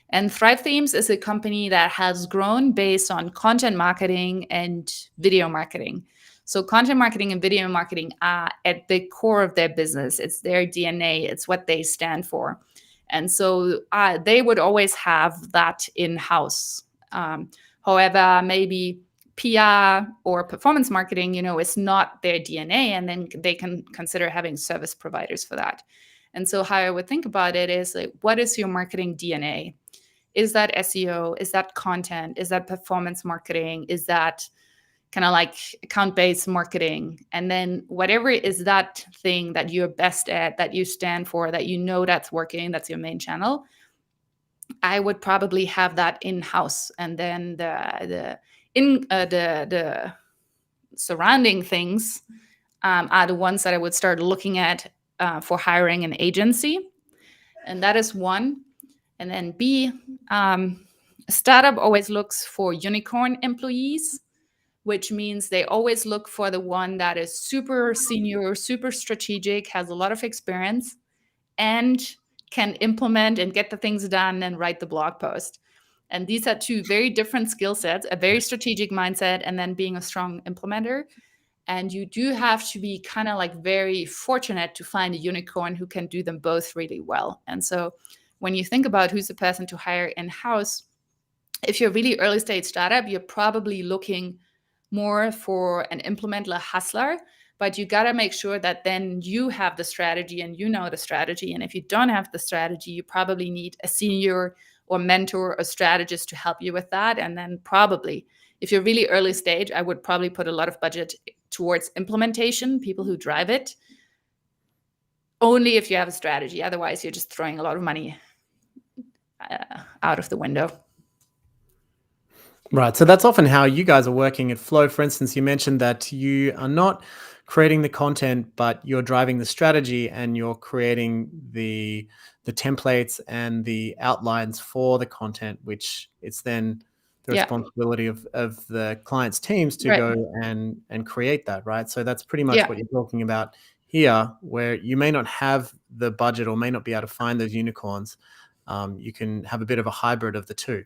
Speaker 3: And Thrive Themes is a company that has grown based on content marketing and video marketing. So content marketing and video marketing are at the core of their business. It's their DNA. It's what they stand for. And so they would always have that in-house. However, maybe PR or performance marketing, is not their DNA, and then they can consider having service providers for that. And so how I would think about it is like, what is your marketing DNA? Is that SEO? Is that content? Is that performance marketing? Is that kind of like account-based marketing? And then whatever is that thing that you're best at, that you stand for, that that's working, that's your main channel, I would probably have that in-house. And then the surrounding things are the ones that I would start looking at for hiring an agency. And that is one. And then B, a startup always looks for unicorn employees, which means they always look for the one that is super senior, super strategic, has a lot of experience, and can implement and get the things done and write the blog post. And these are two very different skill sets, a very strategic mindset, and then being a strong implementer. And you do have to be kind of like very fortunate to find a unicorn who can do them both really well. And so when you think about who's the person to hire in-house, if you're a really early stage startup, you're probably looking more for an implementer hustler, but you got to make sure that then you have the strategy and the strategy. And if you don't have the strategy, you probably need a senior or mentor or strategist to help you with that. And then probably, if you're really early stage, I would probably put a lot of budget towards implementation, people who drive it, only if you have a strategy. Otherwise, you're just throwing a lot of money out of the window.
Speaker 2: Right. So that's often how you guys are working at Flow. For instance, you mentioned that you are not creating the content, but you're driving the strategy and you're creating the templates and the outlines for the content, which it's then the responsibility of the client's teams to go and create that, right? So that's pretty much what you're talking about here, where you may not have the budget or may not be able to find those unicorns. You can have a bit of a hybrid of the two.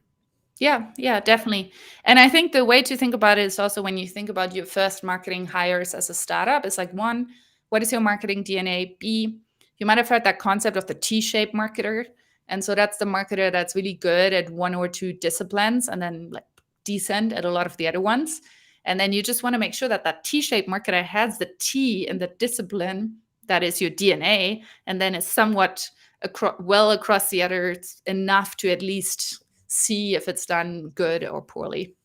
Speaker 3: Yeah, definitely. And I think the way to think about it is also when you think about your first marketing hires as a startup, it's like, one, what is your marketing DNA? B, you might have heard that concept of the T-shaped marketer. And so that's the marketer that's really good at one or two disciplines and then like decent at a lot of the other ones. And then you just want to make sure that that T-shaped marketer has the T in the discipline that is your DNA, and then is somewhat across the others enough to at least see if it's done good or poorly.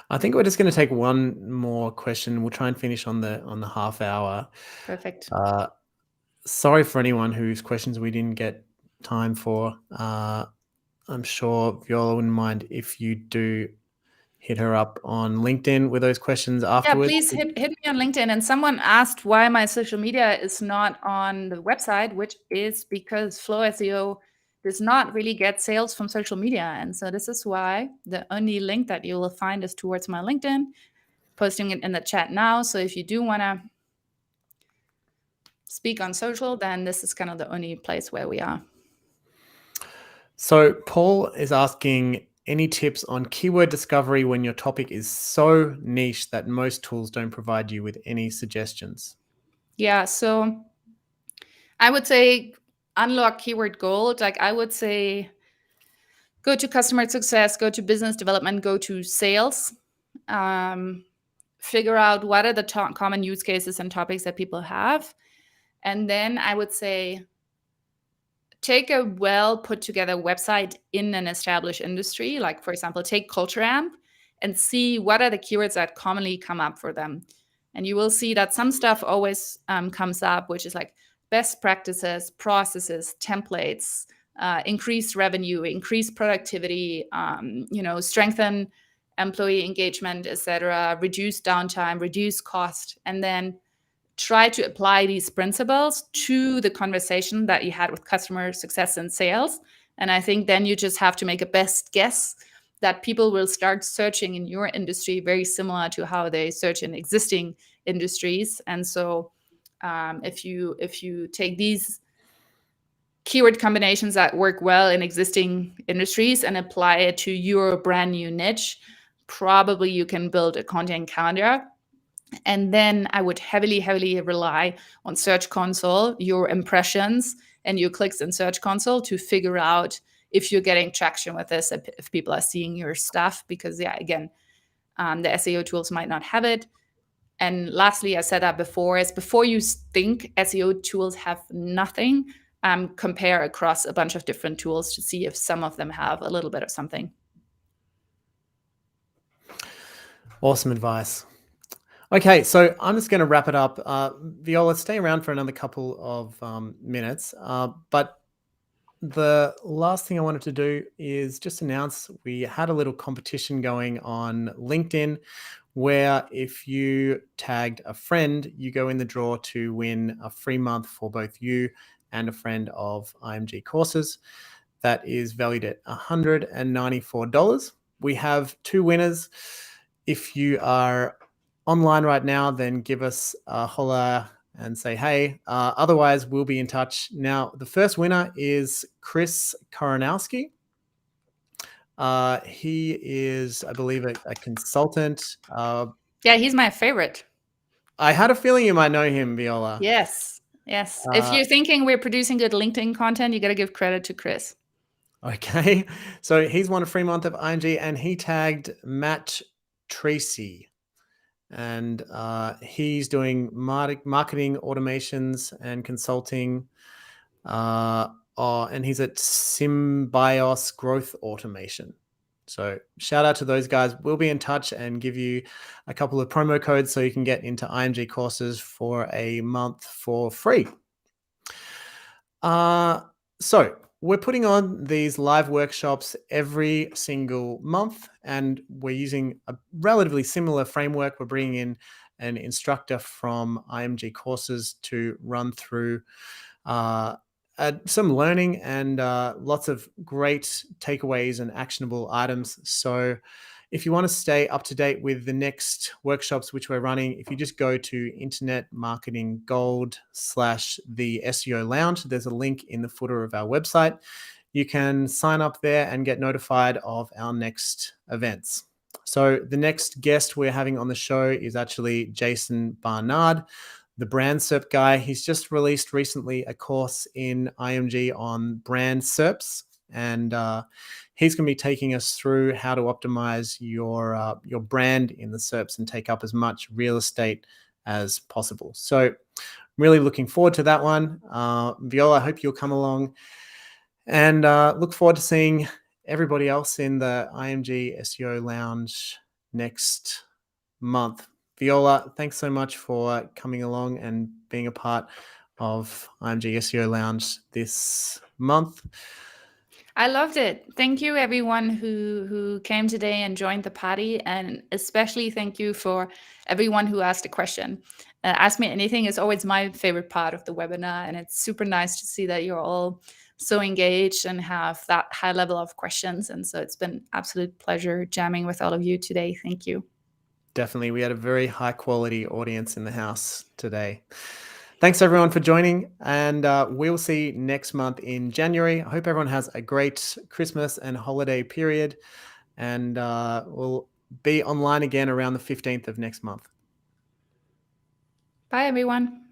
Speaker 2: I think we're just going to take one more question. We'll try and finish on the half hour.
Speaker 3: Perfect.
Speaker 2: Sorry for anyone whose questions we didn't get time for. I'm sure Viola wouldn't mind if you do hit her up on LinkedIn with those questions afterwards.
Speaker 3: Yeah, please hit me on LinkedIn. And someone asked why my social media is not on the website, which is because Flow SEO does not really get sales from social media. And so this is why the only link that you will find is towards my LinkedIn, posting it in the chat now. So if you do want to speak on social, then this is kind of the only place where we are.
Speaker 2: So Paul is asking, any tips on keyword discovery when your topic is so niche that most tools don't provide you with any suggestions?
Speaker 3: Yeah, so I would say unlock keyword gold. Like I would say go to customer success, go to business development, go to sales. Figure out what are the common use cases and topics that people have. And then I would say take a well put together website in an established industry. Like, for example, take Culture Amp and see what are the keywords that commonly come up for them. And you will see that some stuff always comes up, which is like best practices, processes, templates, increase revenue, increase productivity, strengthen employee engagement, etc., reduce downtime, reduce cost, and then try to apply these principles to the conversation that you had with customer success and sales. And I think then you just have to make a best guess that people will start searching in your industry very similar to how they search in existing industries. And so if you take these keyword combinations that work well in existing industries and apply it to your brand new niche, probably you can build a content calendar. And then I would heavily rely on Search Console, your impressions and your clicks in Search Console to figure out if you're getting traction with this, if people are seeing your stuff, because again, the SEO tools might not have it. And lastly, I said that before, is before you think SEO tools have nothing, compare across a bunch of different tools to see if some of them have a little bit of something.
Speaker 2: Awesome advice. Okay, so I'm just going to wrap it up. Viola, stay around for another couple of minutes. But the last thing I wanted to do is just announce we had a little competition going on LinkedIn where if you tagged a friend, you go in the draw to win a free month for both you and a friend of IMG courses. That is valued at $194. We have 2 winners. If you are online right now, then give us a holler and say, hey, otherwise we'll be in touch. Now, the first winner is Chris Koronowski. He is, I believe, a consultant.
Speaker 3: Yeah, he's my favorite.
Speaker 2: I had a feeling you might know him, Viola.
Speaker 3: Yes. If you're thinking we're producing good LinkedIn content, you got to give credit to Chris.
Speaker 2: Okay. So he's won a free month of IMG and he tagged Matt Tracy. And he's doing marketing automations and consulting. And he's at Symbios Growth Automation. So shout out to those guys. We'll be in touch and give you a couple of promo codes so you can get into IMG courses for a month for free. So we're putting on these live workshops every single month, and we're using a relatively similar framework. We're bringing in an instructor from IMG courses to run through some learning and lots of great takeaways and actionable items. So if you want to stay up to date with the next workshops which we're running, if you just go to Internet Marketing Gold / the SEO Lounge, there's a link in the footer of our website. You can sign up there and get notified of our next events. So the next guest we're having on the show is actually Jason Barnard, the brand SERP guy. He's just released recently a course in IMG on brand SERPs, and he's going to be taking us through how to optimize your brand in the SERPs and take up as much real estate as possible. So I'm really looking forward to that one. Viola, I hope you'll come along, and look forward to seeing everybody else in the IMG SEO Lounge next month. Viola, thanks so much for coming along and being a part of IMG SEO Lounge this month.
Speaker 3: I loved it. Thank you, everyone who came today and joined the party, and especially thank you for everyone who asked a question. Ask Me Anything is always my favorite part of the webinar, and it's super nice to see that you're all so engaged and have that high level of questions. And so it's been absolute pleasure jamming with all of you today. Thank you.
Speaker 2: Definitely. We had a very high quality audience in the house today. Thanks everyone for joining, and we'll see you next month in January. I hope everyone has a great Christmas and holiday period, and we'll be online again around the 15th of next month.
Speaker 3: Bye, everyone.